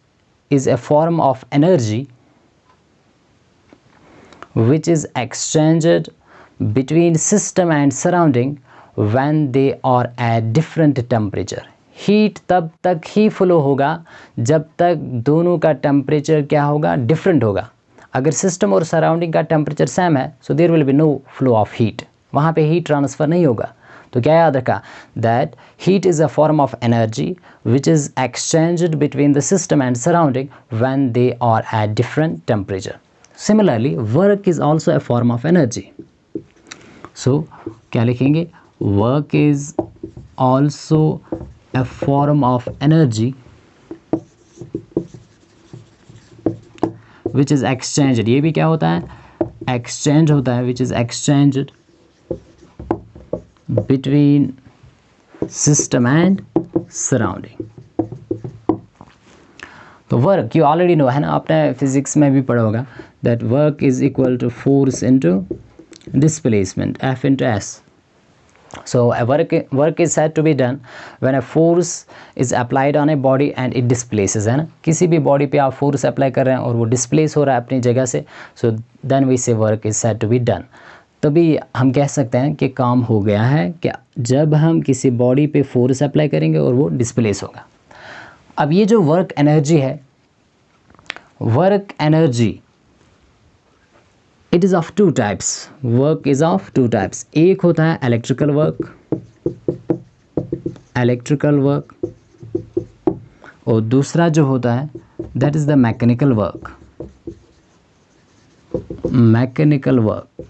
is a form of energy which is exchanged between system and surrounding when they are at different temperature. Heat तब तक ही फ्लो होगा जब तक दोनों का टेम्परेचर क्या होगा, डिफरेंट होगा. अगर सिस्टम और सराउंडिंग का टेम्परेचर सेम है so there will be no flow of heat, वहाँ पे हीट ट्रांसफ़र नहीं होगा. तो क्या याद रखा, that heat is a form of energy which is exchanged between the system and surrounding when they are at different temperature. Similarly, work is also a form of energy. So, क्या लिखेंगे, work is also a form of energy which is exchanged. ये भी क्या होता है, exchange होता है, which is exchanged between system and surrounding. तो वर्क यू ऑलरेडी नो है ना, आपने फिजिक्स में भी पढ़ा होगा, that work is equal to force into displacement, F into S. So a work is said to be done when a force is applied on a body and it displaces, है ना. किसी भी body पे आप force apply कर रहे हैं और वो डिस्प्लेस हो रहा है अपनी जगह से, सो देन वी से work is said to be done. तभी हम कह सकते हैं कि काम हो गया है, कि जब हम किसी बॉडी पे फोर्स अप्लाई करेंगे और वो डिस्प्लेस होगा. अब ये जो वर्क एनर्जी है, work energy it is of two types. Work is of two types. एक होता है इलेक्ट्रिकल वर्क, और दूसरा जो होता है that is the mechanical work.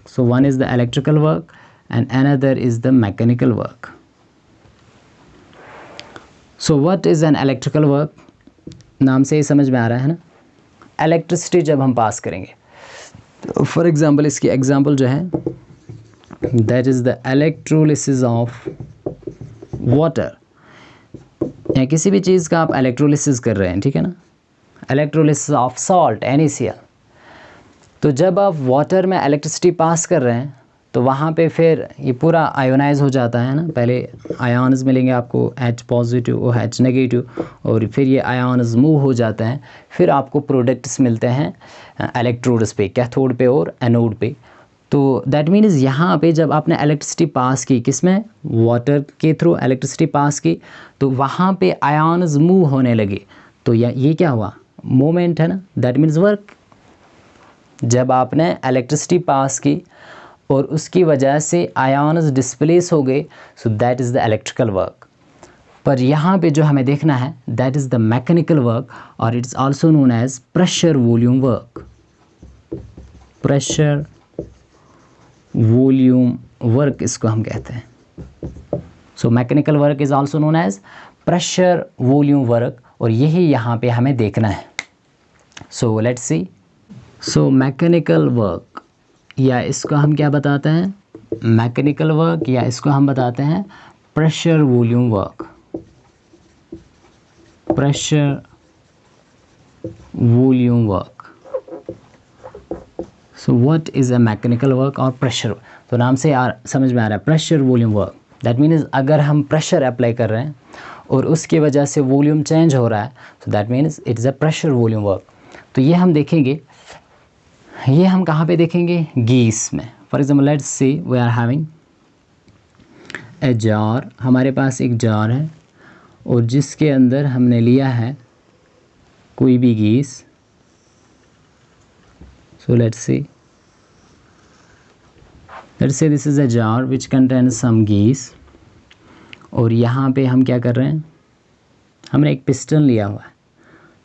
So one is the electrical work and another is the mechanical work. So what is an electrical work, नाम से ही समझ में आ रहा है ना. इलेक्ट्रिसिटी जब हम पास करेंगे, तो फॉर एग्ज़ाम्पल इसकी एग्ज़ाम्पल जो है that is the electrolysis of water. या किसी भी चीज़ का आप इलेक्ट्रोलिसिस कर रहे हैं, ठीक है ना, इलेक्ट्रोलिसिस ऑफ सॉल्ट NaCl. तो जब आप वाटर में इलेक्ट्रिसिटी पास कर रहे हैं तो वहाँ पे फिर ये पूरा आयोनाइज हो जाता है ना. पहले आयॉन्स मिलेंगे आपको, H पॉजिटिव और H नेगेटिव, और फिर ये आयॉन्स मूव हो जाते हैं, फिर आपको प्रोडक्ट्स मिलते हैं इलेक्ट्रोड्स पे, कैथोड पे और एनोड पे. तो दैट मीन्स यहाँ पे जब आपने इलेक्ट्रिसिटी पास की, किसमें, वाटर के थ्रू इलेक्ट्रिसिटी पास की, तो वहाँ पे आयॉन्स मूव होने लगे. तो ये क्या हुआ, मोमेंट है ना, दैट मीन्स वर्क. जब आपने इलेक्ट्रिसिटी पास की और उसकी वजह से आयॉन्स डिस्प्लेस हो गए, so that is the electrical work. पर यहाँ पे जो हमें देखना है that is the mechanical work, और it's also known as pressure volume work. Pressure volume work इसको हम कहते हैं. So mechanical work is also known as pressure volume work, और यही यहाँ पे हमें देखना है. So let's see. So mechanical work, या इसको हम क्या बताते हैं, मैकेनिकल वर्क, या इसको हम बताते हैं pressure volume work. Pressure volume work. So what is a mechanical work और प्रेशर. तो नाम से समझ में आ रहा है, pressure volume work, that means अगर हम प्रेशर अप्लाई कर रहे हैं और उसकी वजह से वॉल्यूम चेंज हो रहा है, सो that means it is a pressure volume work. तो ये हम देखेंगे, ये हम कहाँ पे देखेंगे, गीस में. For example let's see we are having a jar. हमारे पास एक जार है और जिसके अंदर हमने लिया है कोई भी gas. So let's see this is a jar which contains some gas, और यहाँ पे हम क्या कर रहे हैं, हमने एक पिस्टन लिया हुआ है.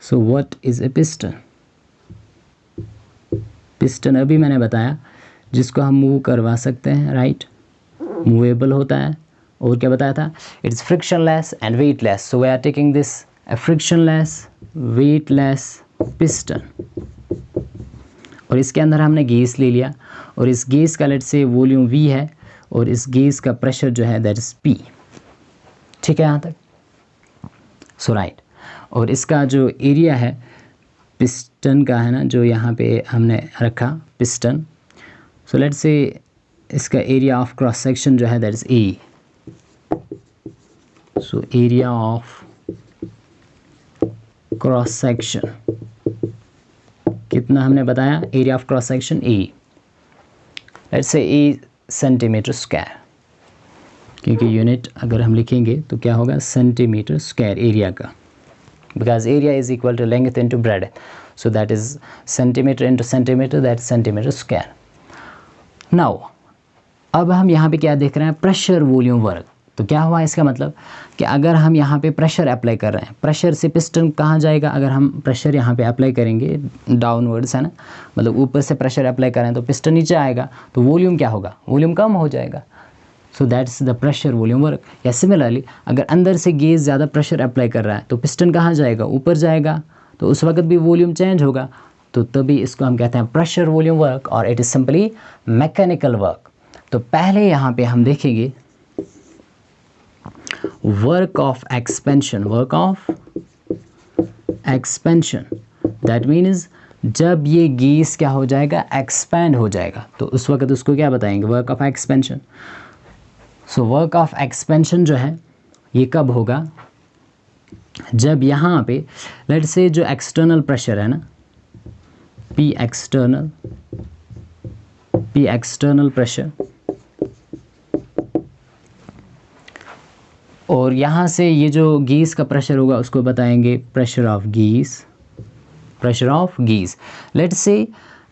सो what is a piston. Piston अभी मैंने बताया जिसको हम मूव करवा सकते हैं, राइट, मूवेबल होता है. और क्या बताया था, it's frictionless and weightless. So we are taking this a frictionless weightless piston. और इसके अंदर हमने गैस ले लिया, और इस गैस का लेट से वॉल्यूम V है, और इस गैस का प्रेशर जो है दैट इज़ P। ठीक है यहाँ तक? सो राइट। और इसका जो एरिया है पिस्टन का है ना, जो यहाँ पे हमने रखा पिस्टन, सो लेट्स से इसका एरिया ऑफ क्रॉस सेक्शन जो है that is A। So area of cross section कितना हमने बताया? Area of cross section A, let's say A centimetre square, क्योंकि यूनिट अगर हम लिखेंगे तो क्या होगा? सेंटीमीटर स्क्वायर एरिया का, because area is equal to length into breadth, so that is centimetre into centimetre, that centimetre square. Now अब हम यहाँ पे क्या देख रहे हैं? Pressure volume work. तो क्या हुआ इसका मतलब कि अगर हम यहाँ पे प्रेशर अप्लाई कर रहे हैं, प्रेशर से पिस्टन कहाँ जाएगा? अगर हम प्रेशर यहाँ पे अप्लाई करेंगे डाउनवर्ड्स है ना, मतलब ऊपर से प्रेशर अप्लाई करें तो पिस्टन नीचे आएगा, तो वॉल्यूम क्या होगा? वॉल्यूम कम हो जाएगा। So that's the pressure volume work. या सिमिलरली अगर अंदर से गैस ज़्यादा प्रेशर अप्लाई कर रहा है तो पिस्टन कहाँ जाएगा? ऊपर जाएगा, तो उस वक्त भी वॉल्यूम चेंज होगा, तो तभी इसको हम कहते हैं प्रेशर वॉल्यूम वर्क, और it is simply mechanical work. तो पहले यहाँ पे हम देखेंगे work of expansion. Work of expansion that means जब ये गैस क्या हो जाएगा? एक्सपैंड हो जाएगा, तो उस वक्त उसको क्या बताएंगे? Work of expansion. So work of expansion जो है ये कब होगा? जब यहाँ पे लेट्स से जो एक्सटर्नल प्रेशर है ना, P एक्सटर्नल प्रेशर, और यहाँ से ये जो गैस का प्रेशर होगा उसको बताएंगे pressure of gas. Pressure of gas, let's say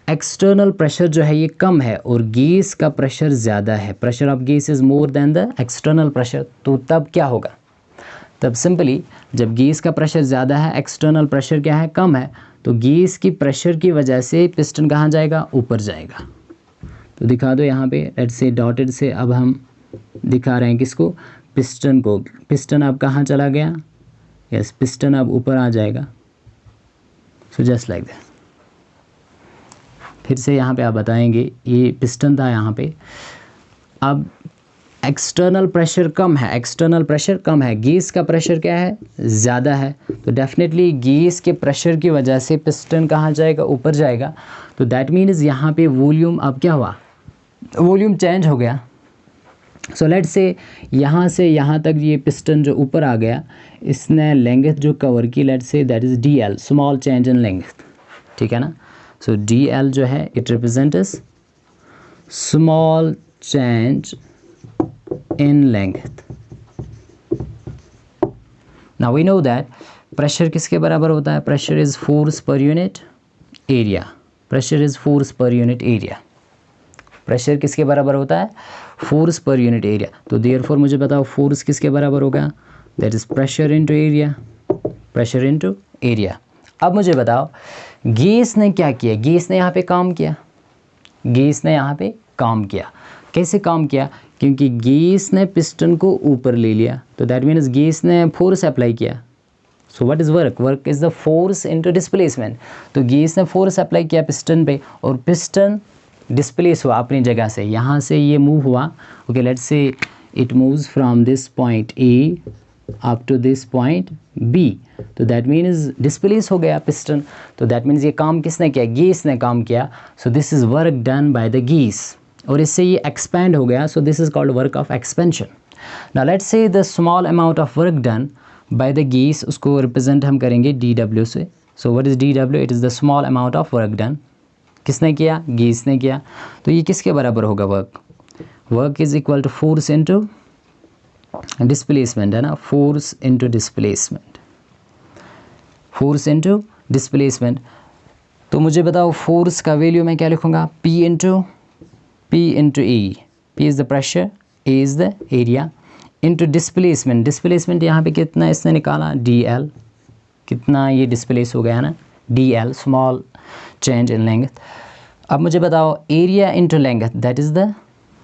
external pressure जो है ये कम है और गैस का प्रेशर ज़्यादा है, pressure of gas is more than the external pressure, तो तब क्या होगा? तब सिंपली जब गैस का प्रेशर ज़्यादा है, एक्सटर्नल प्रेशर क्या है? कम है, तो गैस की प्रेशर की वजह से पिस्टन कहाँ जाएगा? ऊपर जाएगा। तो दिखा दो यहाँ पे, लेट्स से डॉटेड से अब हम दिखा रहे हैं किसको? पिस्टन को। पिस्टन अब कहाँ चला गया? यस, पिस्टन अब ऊपर आ जाएगा। So just like that. फिर से यहाँ पे आप बताएंगे ये पिस्टन था यहाँ पे, अब एक्सटर्नल प्रेशर कम है, एक्सटर्नल प्रेशर कम है, गैस का प्रेशर क्या है? ज़्यादा है, तो डेफिनेटली गैस के प्रेशर की वजह से पिस्टन कहाँ जाएगा? ऊपर जाएगा। तो दैट मीन्स यहाँ पे वॉल्यूम अब क्या हुआ? वॉल्यूम चेंज हो गया। सो लेट्स से यहाँ से यहाँ तक ये पिस्टन जो ऊपर आ गया, इसने लेंथ जो कवर की, let's say that is DL, small change in length. ठीक है ना? सो DL जो है it represents small change in length. Now we know that pressure किसके बराबर होता है? Pressure is force per unit area. Pressure is force per unit area. Pressure किसके बराबर होता है? Force per unit area. तो therefore मुझे बताओ force किसके बराबर होगा? That is pressure into area. Pressure into area. अब मुझे बताओ गैस ने क्या किया? गैस ने यहाँ पे काम किया, गैस ने यहाँ पे काम किया। कैसे काम किया? क्योंकि गैस ने पिस्टन को ऊपर ले लिया, तो दैट मीन्स गैस ने फोर्स अप्लाई किया। सो what is work? Work is the force into displacement. तो गैस ने फोर्स अप्लाई किया पिस्टन पे और पिस्टन डिस्प्लेस हुआ अपनी जगह से, यहाँ से ये मूव हुआ। Okay, let's say it moves from this point A up to this point B, तो दैट मीन्स डिस्प्लेस हो गया पिस्टन। तो दैट मीन्स ये काम किसने किया? गैस ने काम किया। सो this is work done by the gas, और इससे ये एक्सपैंड हो गया। सो this is called work of expansion. Now let's से the small amount of work done by the gas, उसको रिप्रेजेंट हम करेंगे DW से। So what is DW? It is the small amount of work done. किसने किया? Gas ने किया। तो ये किसके बराबर होगा? Work. Work is equal to force into displacement, है ना? Force into displacement, force into displacement. तो मुझे बताओ फोर्स का वैल्यू मैं क्या लिखूँगा? P into E. P is the pressure, A is the area, into displacement. Displacement यहाँ पे कितना इसने निकाला? DL। कितना ये डिस्प्लेस हो गया है ना? DL, small change in length. अब मुझे बताओ area into length, that is the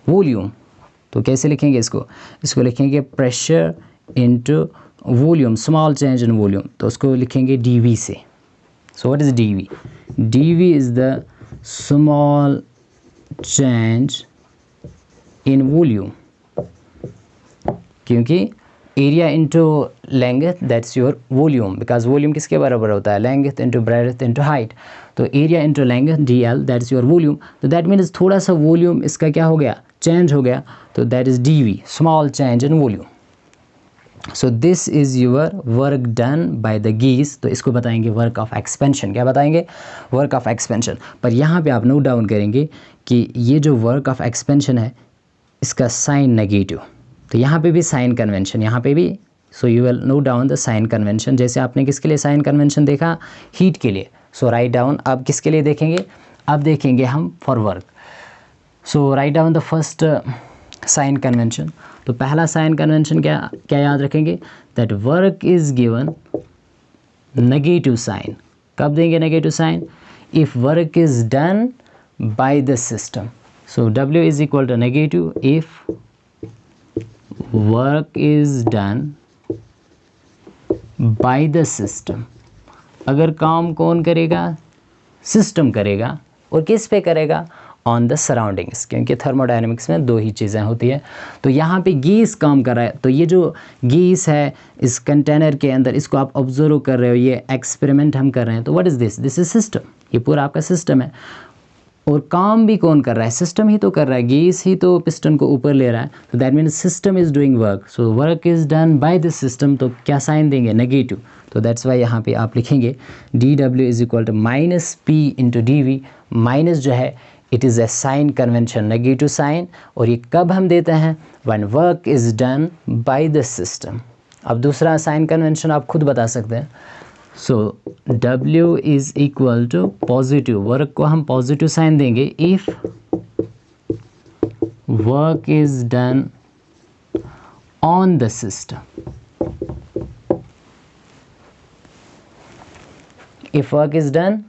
volume. तो कैसे लिखेंगे इसको? इसको लिखेंगे pressure into volume, small change in volume, तो उसको लिखेंगे DV से। So what is DV? DV is the small change in volume, क्योंकि area into length that's your volume, because volume किसके बराबर होता है, length into breadth into height, तो area into length D L that's your volume. तो that means थोड़ा सा volume इसका क्या हो गया, चेंज हो गया, तो that is D V, small change in volume. So this is your work done by the gas, तो इसको बताएंगे वर्क ऑफ एक्सपेंशन। क्या बताएंगे, वर्क ऑफ एक्सपेंशन। पर यहाँ पे आप नोट डाउन करेंगे कि ये जो वर्क ऑफ एक्सपेंशन है इसका साइन नेगेटिव, तो यहाँ पे भी साइन कन्वेंशन, यहाँ पे भी, so you will note down the sign convention. जैसे आपने किसके लिए साइन कन्वेंशन देखा, हीट के लिए, सो राइट डाउन। अब किसके लिए देखेंगे, अब देखेंगे हम फॉर work. So write down the first sign convention. तो पहला साइन कन्वेंशन क्या क्या याद रखेंगे, that work is given negative sign. कब देंगे negative sign, if work is done by the system. So W is equal to negative if work is done by the system. अगर काम कौन करेगा, सिस्टम करेगा, और किस पे करेगा, ऑन द सराउंडिंग्स, क्योंकि थर्मोडायनेमिक्स में दो ही चीज़ें होती है। तो यहाँ पे गीस काम कर रहा है, तो ये जो गीस है इस कंटेनर के अंदर, इसको आप ऑब्जर्व कर रहे हो, ये एक्सपेरिमेंट हम कर रहे हैं, तो what is this, this is system, ये पूरा आपका सिस्टम है। और काम भी कौन कर रहा है, सिस्टम ही तो कर रहा है, गीस ही तो पिस्टन को ऊपर ले रहा है, तो that means system is doing work, so work is done by this system. तो क्या साइन देंगे, नेगेटिव, तो दैट्स वाई यहाँ पे आप लिखेंगे DW is equal to minus P into D V. Minus जो है it is a sign convention, negative sign, और ये कब हम देते हैं, when work is done by the system. अब दूसरा साइन कन्वेंशन आप खुद बता सकते हैं। So W is equal to positive, work को हम पॉजिटिव साइन देंगे if work is done on the system. If work is done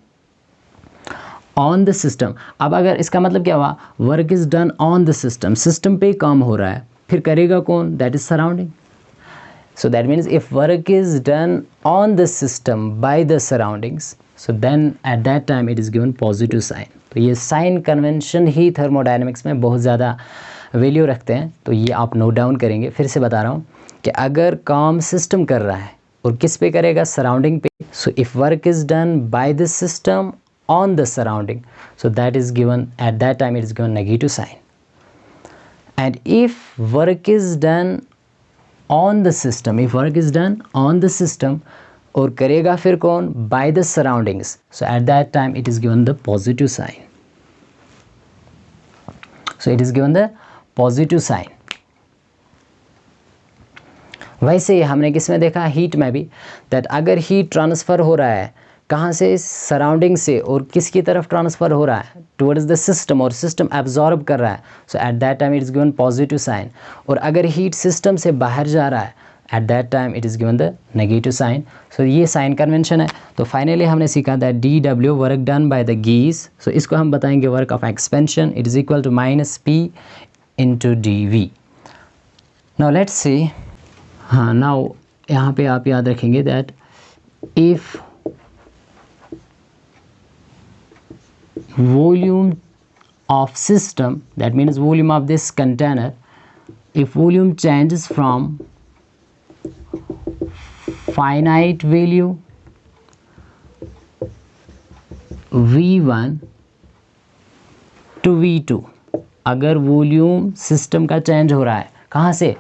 on the system. अब अगर इसका मतलब क्या हुआ, work is done on the system, system पे काम हो रहा है, फिर करेगा कौन, that is surrounding. So that means if work is done on the system by the surroundings, so then at that time it is given positive sign. तो ये साइन कन्वेंशन ही थर्मोडायनेमिक्स में बहुत ज़्यादा वैल्यू रखते हैं, तो ये आप नोट डाउन करेंगे। फिर से बता रहा हूँ कि अगर काम सिस्टम कर रहा है और किस पे करेगा, सराउंडिंग पे, so if work is done by the system on the surrounding, so that is given, at that time it is given negative sign. And if work is done on the system, if work is done on the system, और करेगा फिर कौन, by the surroundings, so at that time it is given the positive sign. So it is given the positive sign. वैसे ही हमने किस में देखा, हीट में भी, दैट अगर हीट ट्रांसफ़र हो रहा है कहाँ से, सराउंडिंग से, और किसकी तरफ ट्रांसफ़र हो रहा है, टुवर्ड्स द सिस्टम, और सिस्टम एब्जॉर्ब कर रहा है, so at that time it is given positive sign. और अगर हीट सिस्टम से बाहर जा रहा है, at that time it is given the negative sign. So ये साइन कन्वेंशन है। तो फाइनली हमने सीखा that DW work done by the gas, so इसको हम बताएंगे work of expansion, it is equal to minus P into DV। Now let's सी, हाँ now यहाँ पे आप याद रखेंगे that if volume of system, that means volume of this container, if volume changes from finite value V1 to V2, अगर volume system का change हो रहा है, कहाँ से,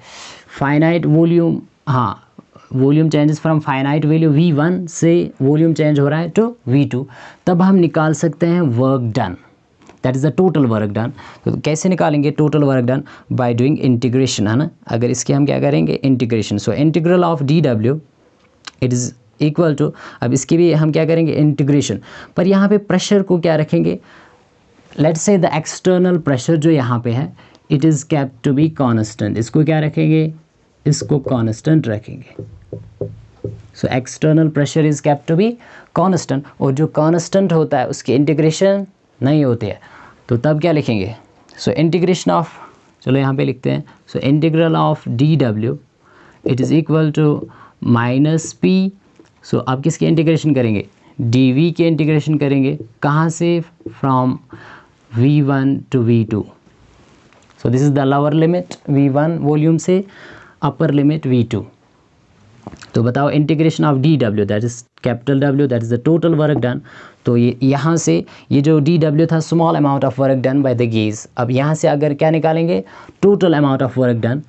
फाइनाइट वॉल्यूम, हाँ volume changes from finite value V1 से volume change हो रहा है टू V2, तब हम निकाल सकते हैं work done, that is the total work done. तो कैसे निकालेंगे total work done, by doing integration, है ना। अगर इसके हम क्या करेंगे, integration, so integral of DW it is equal to, अब इसकी भी हम क्या करेंगे, इंटीग्रेशन। पर यहाँ पे प्रेशर को क्या रखेंगे, let's say the external pressure जो यहाँ पे है it is kept to be constant, इसको क्या रखेंगे, इसको कॉन्स्टेंट रखेंगे। So external pressure is kept to be constant, और जो कॉन्स्टेंट होता है उसकी इंटीग्रेशन नहीं होती है, तो तब क्या लिखेंगे, सो इंटीग्रेशन ऑफ, चलो यहाँ पे लिखते हैं, so integral of DW it is equal to minus P, so आप किसकी इंटीग्रेशन करेंगे, DV की इंटीग्रेशन करेंगे, कहाँ से, from V1 to V2, so this is the lower limit V1 volume से, अपर लिमिट V2। तो बताओ integration of dW that is capital W that is the total work done. तो ये यहाँ से ये जो dW था small amount of work done by the gas, अब यहाँ से अगर क्या निकालेंगे total amount of work done,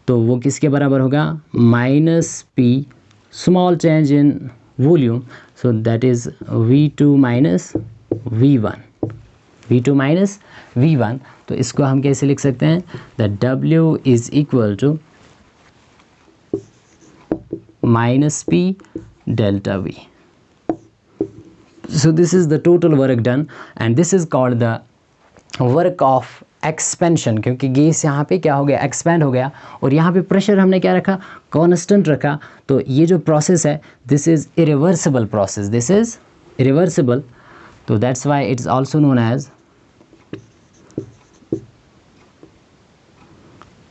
तो वो किसके बराबर होगा -P small change in volume, so that is V2 minus V1। तो इसको हम कैसे लिख सकते हैं that W is equal to -P delta V। So this is the total work done and this is called the work of expansion, क्योंकि gas यहाँ पे क्या हो गया एक्सपेंड हो गया और यहाँ पे प्रेशर हमने क्या रखा कांस्टेंट रखा। तो ये जो प्रोसेस है this is irreversible process, this is irreversible, तो that's why it is also known as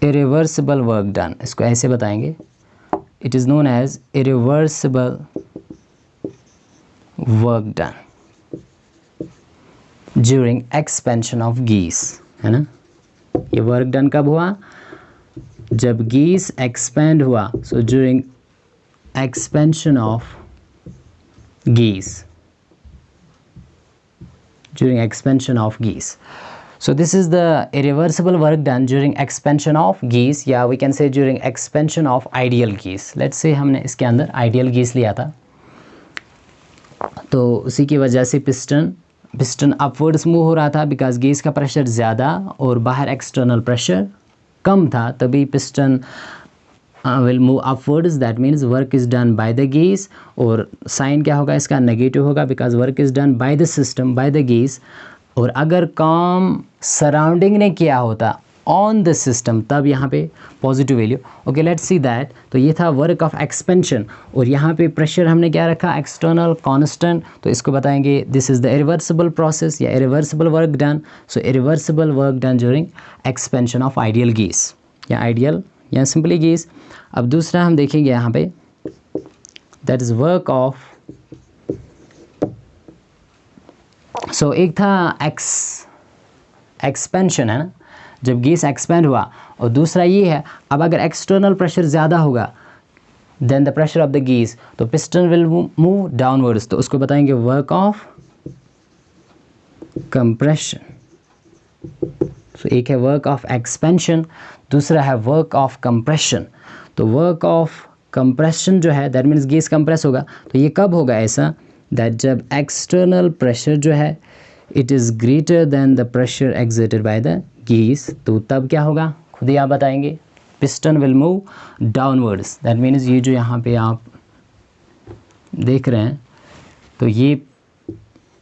irreversible work done. इसको ऐसे बताएंगे, it is known as irreversible work done during expansion of geese, है ना। ये वर्क डन कब हुआ जब geese expand हुआ, so during expansion of geese, during expansion of geese. So this is the irreversible work done during expansion of geese, या we can say during expansion of ideal geese. Let's say हमने इसके अंदर ideal geese लिया था, तो उसी की वजह से पिस्टन अपवर्ड्स मूव हो रहा था बिकॉज गेस का प्रेशर ज़्यादा और बाहर एक्सटर्नल प्रेशर कम था, तभी piston will move upwards, that means work is done by the gas. और साइन क्या होगा इसका नेगेटिव होगा because work is done by the system by the gas. और अगर काम सराउंडिंग ने किया होता ऑन द सिस्टम तब यहाँ पे positive value. Okay let's see that. तो ये था वर्क ऑफ एक्सपेंशन और यहाँ पे प्रेशर हमने क्या रखा एक्सटर्नल कांस्टेंट, तो इसको बताएंगे this is the irreversible process या irreversible work done. So irreversible work done during expansion of ideal gas या आइडियल या सिंपली गैस। अब दूसरा हम देखेंगे यहाँ पे that is work of, so एक था एक्सपेंशन है ना, जब गैस एक्सपेंड हुआ, और दूसरा ये है अब अगर एक्सटर्नल प्रेशर ज़्यादा होगा then the pressure of the gas, तो पिस्टन विल मूव डाउनवर्ड्स, तो उसको बताएंगे वर्क ऑफ कंप्रेशन। सो एक है वर्क ऑफ एक्सपेंशन, दूसरा है वर्क ऑफ कंप्रेशन। तो वर्क ऑफ कंप्रेशन जो है दैट मीन्स गैस कंप्रेस होगा, तो ये कब होगा ऐसा दैट जब एक्सटर्नल प्रेशर जो है it is greater than the pressure exerted by the gas, तो तब क्या होगा खुद ही आप बताएंगे piston will move downwards. That means ये जो यहाँ पे आप देख रहे हैं, तो ये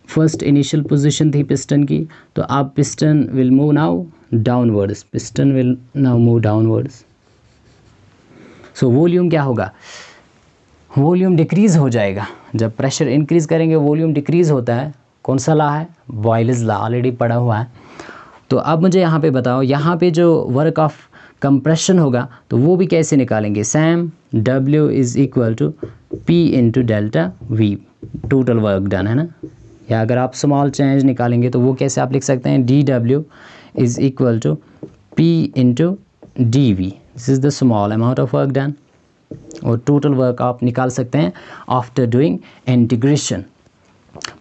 फर्स्ट इनिशियल पोजीशन थी पिस्टन की, तो अब piston will move now downwards, piston will now move downwards. So volume क्या होगा, वॉल्यूम डिक्रीज़ हो जाएगा जब प्रेशर इंक्रीज़ करेंगे, वॉल्यूम डिक्रीज़ होता है। कौन सा लॉ है, बॉयल्स लॉ, ऑलरेडी पढ़ा हुआ है। तो अब मुझे यहाँ पे बताओ यहाँ पे जो वर्क ऑफ कंप्रेशन होगा तो वो भी कैसे निकालेंगे, same W is equal to P into delta V, total work done है ना। या अगर आप स्मॉल चेंज निकालेंगे तो वो कैसे आप लिख सकते हैं DW is equal to P into DV, this is the small amount of work done. और टोटल वर्क आप निकाल सकते हैं आफ्टर डूइंग इंटीग्रेशन।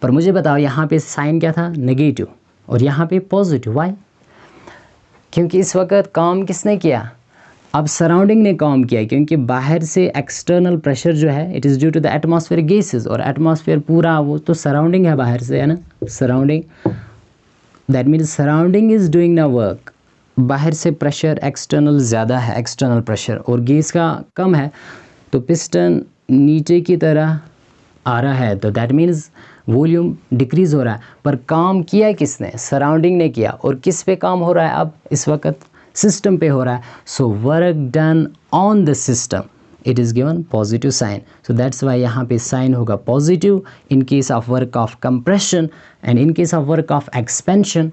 पर मुझे बताओ यहाँ पे साइन क्या था नेगेटिव और यहाँ पे पॉजिटिव, वाई? क्योंकि इस वक्त काम किसने किया, अब सराउंडिंग ने काम किया, क्योंकि बाहर से एक्सटर्नल प्रेशर जो है it is due to the atmosphere gases, और एटमॉस्फेयर पूरा वो तो सराउंडिंग है बाहर से है ना, surrounding, that means surrounding is doing ना वर्क। बाहर से प्रेशर एक्सटर्नल ज़्यादा है, एक्सटर्नल प्रेशर, और गैस का कम है, तो पिस्टन नीचे की तरह आ रहा है, तो दैट मीन्स वॉल्यूम डिक्रीज़ हो रहा है। पर काम किया किसने, सराउंडिंग ने किया, और किस पे काम हो रहा है अब इस वक्त, सिस्टम पे हो रहा है। So work done on the system it is given positive sign, so that's why यहाँ पे साइन होगा positive in case of work of compression, and in case of work of expansion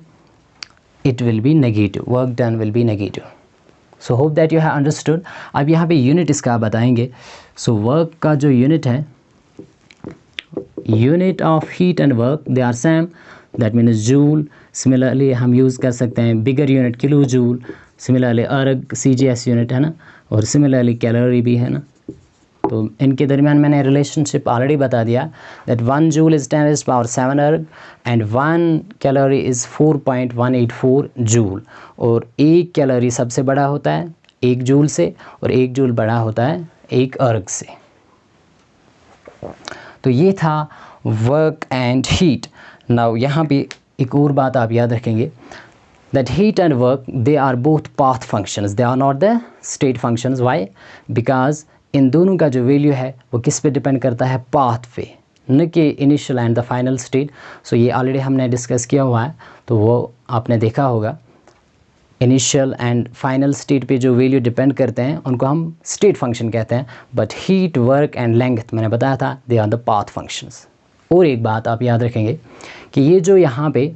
it will be negative, work done will be negative. So hope that you have understood. अब यहाँ पे unit इसका बताएंगे। So work का जो unit है, unit of heat and work they are same, that means joule, similarly हम use कर सकते हैं bigger unit kilo joule, similarly erg CGS unit है ना, और सिमिलरली कैलोरी भी है ना। तो इनके दरमियान मैंने रिलेशनशिप ऑलरेडी बता दिया दैट 1 जूल इज़ 10⁻⁷ अर्ग एंड 1 कैलोरी इज़ 4.184 जूल। और 1 कैलोरी सबसे बड़ा होता है 1 जूल से, और 1 जूल बड़ा होता है 1 अर्ग से। तो ये था वर्क एंड हीट। नाउ यहाँ पे एक और बात आप याद रखेंगे that heat and work, they are both path functions, they are not the state functions. Why? Because इन दोनों का जो वैल्यू है वो किस पे डिपेंड करता है, पाथ पे, न कि initial and the final state. So ये ऑलरेडी हमने डिस्कस किया हुआ है, तो वो आपने देखा होगा। इनिशियल एंड फाइनल स्टेट पे जो वैल्यू डिपेंड करते हैं उनको हम स्टेट फंक्शन कहते हैं, but heat, work and length मैंने बताया था they are the path functions. और एक बात आप याद रखेंगे कि ये जो यहाँ पे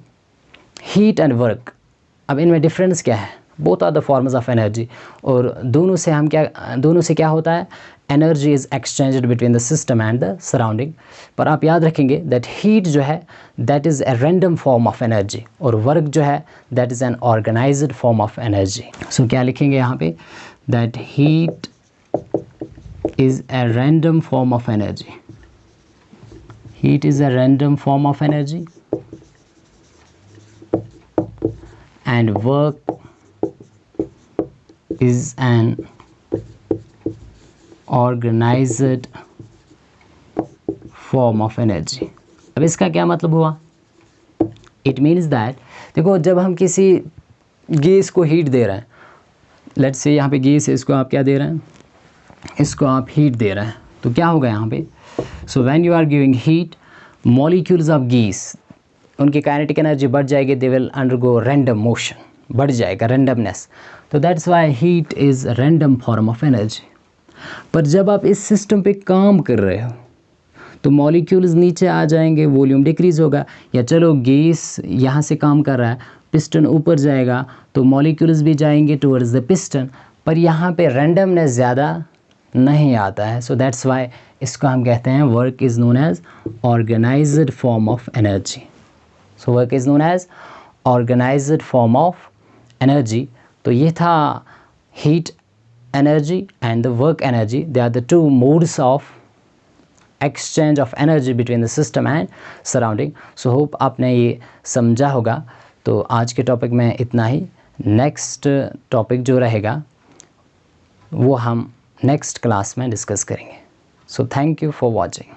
हीट एंड वर्क, अब इनमें डिफरेंस क्या है, both are the forms of energy, और दोनों से क्या होता है, energy is exchanged between the system and the surrounding. पर आप याद रखेंगे दैट हीट जो है that is a random form of energy, और वर्क जो है that is an organized form of energy. So क्या लिखेंगे यहाँ पे, that heat is a random form of energy, heat is a random form of energy and work is an organized form of energy। अब इसका क्या मतलब हुआ, it means that देखो जब हम किसी गैस को हीट दे रहे हैं, लेट्स से यहाँ पे गैस है, इसको आप क्या दे रहे हैं, इसको आप हीट दे रहे हैं, तो क्या होगा यहाँ पे, so when you are giving heat, molecules of gas उनकी काइनेटिक एनर्जी बढ़ जाएगी, they will undergo random motion, बढ़ जाएगा रैंडमनेस। तो that's why heat is random form of energy. पर जब आप इस सिस्टम पे काम कर रहे हो तो मॉलिक्यूल्स नीचे आ जाएंगे, वॉल्यूम डिक्रीज होगा, या चलो गैस यहाँ से काम कर रहा है, पिस्टन ऊपर जाएगा तो मॉलिक्यूल्स भी जाएंगे टुवर्ड्स द पिस्टन, पर यहाँ पे रैंडमनेस ज़्यादा नहीं आता है। सो दैट्स वाई इसको हम कहते हैं work is known as organised form of energy. So work is known as organised form of energy. तो ये था heat energy and the work energy, they are the two modes of exchange of energy between the system and surrounding. So hope आपने ये समझा होगा। तो आज के टॉपिक में इतना ही, नेक्स्ट टॉपिक जो रहेगा वो हम नेक्स्ट क्लास में डिस्कस करेंगे। So thank you for watching.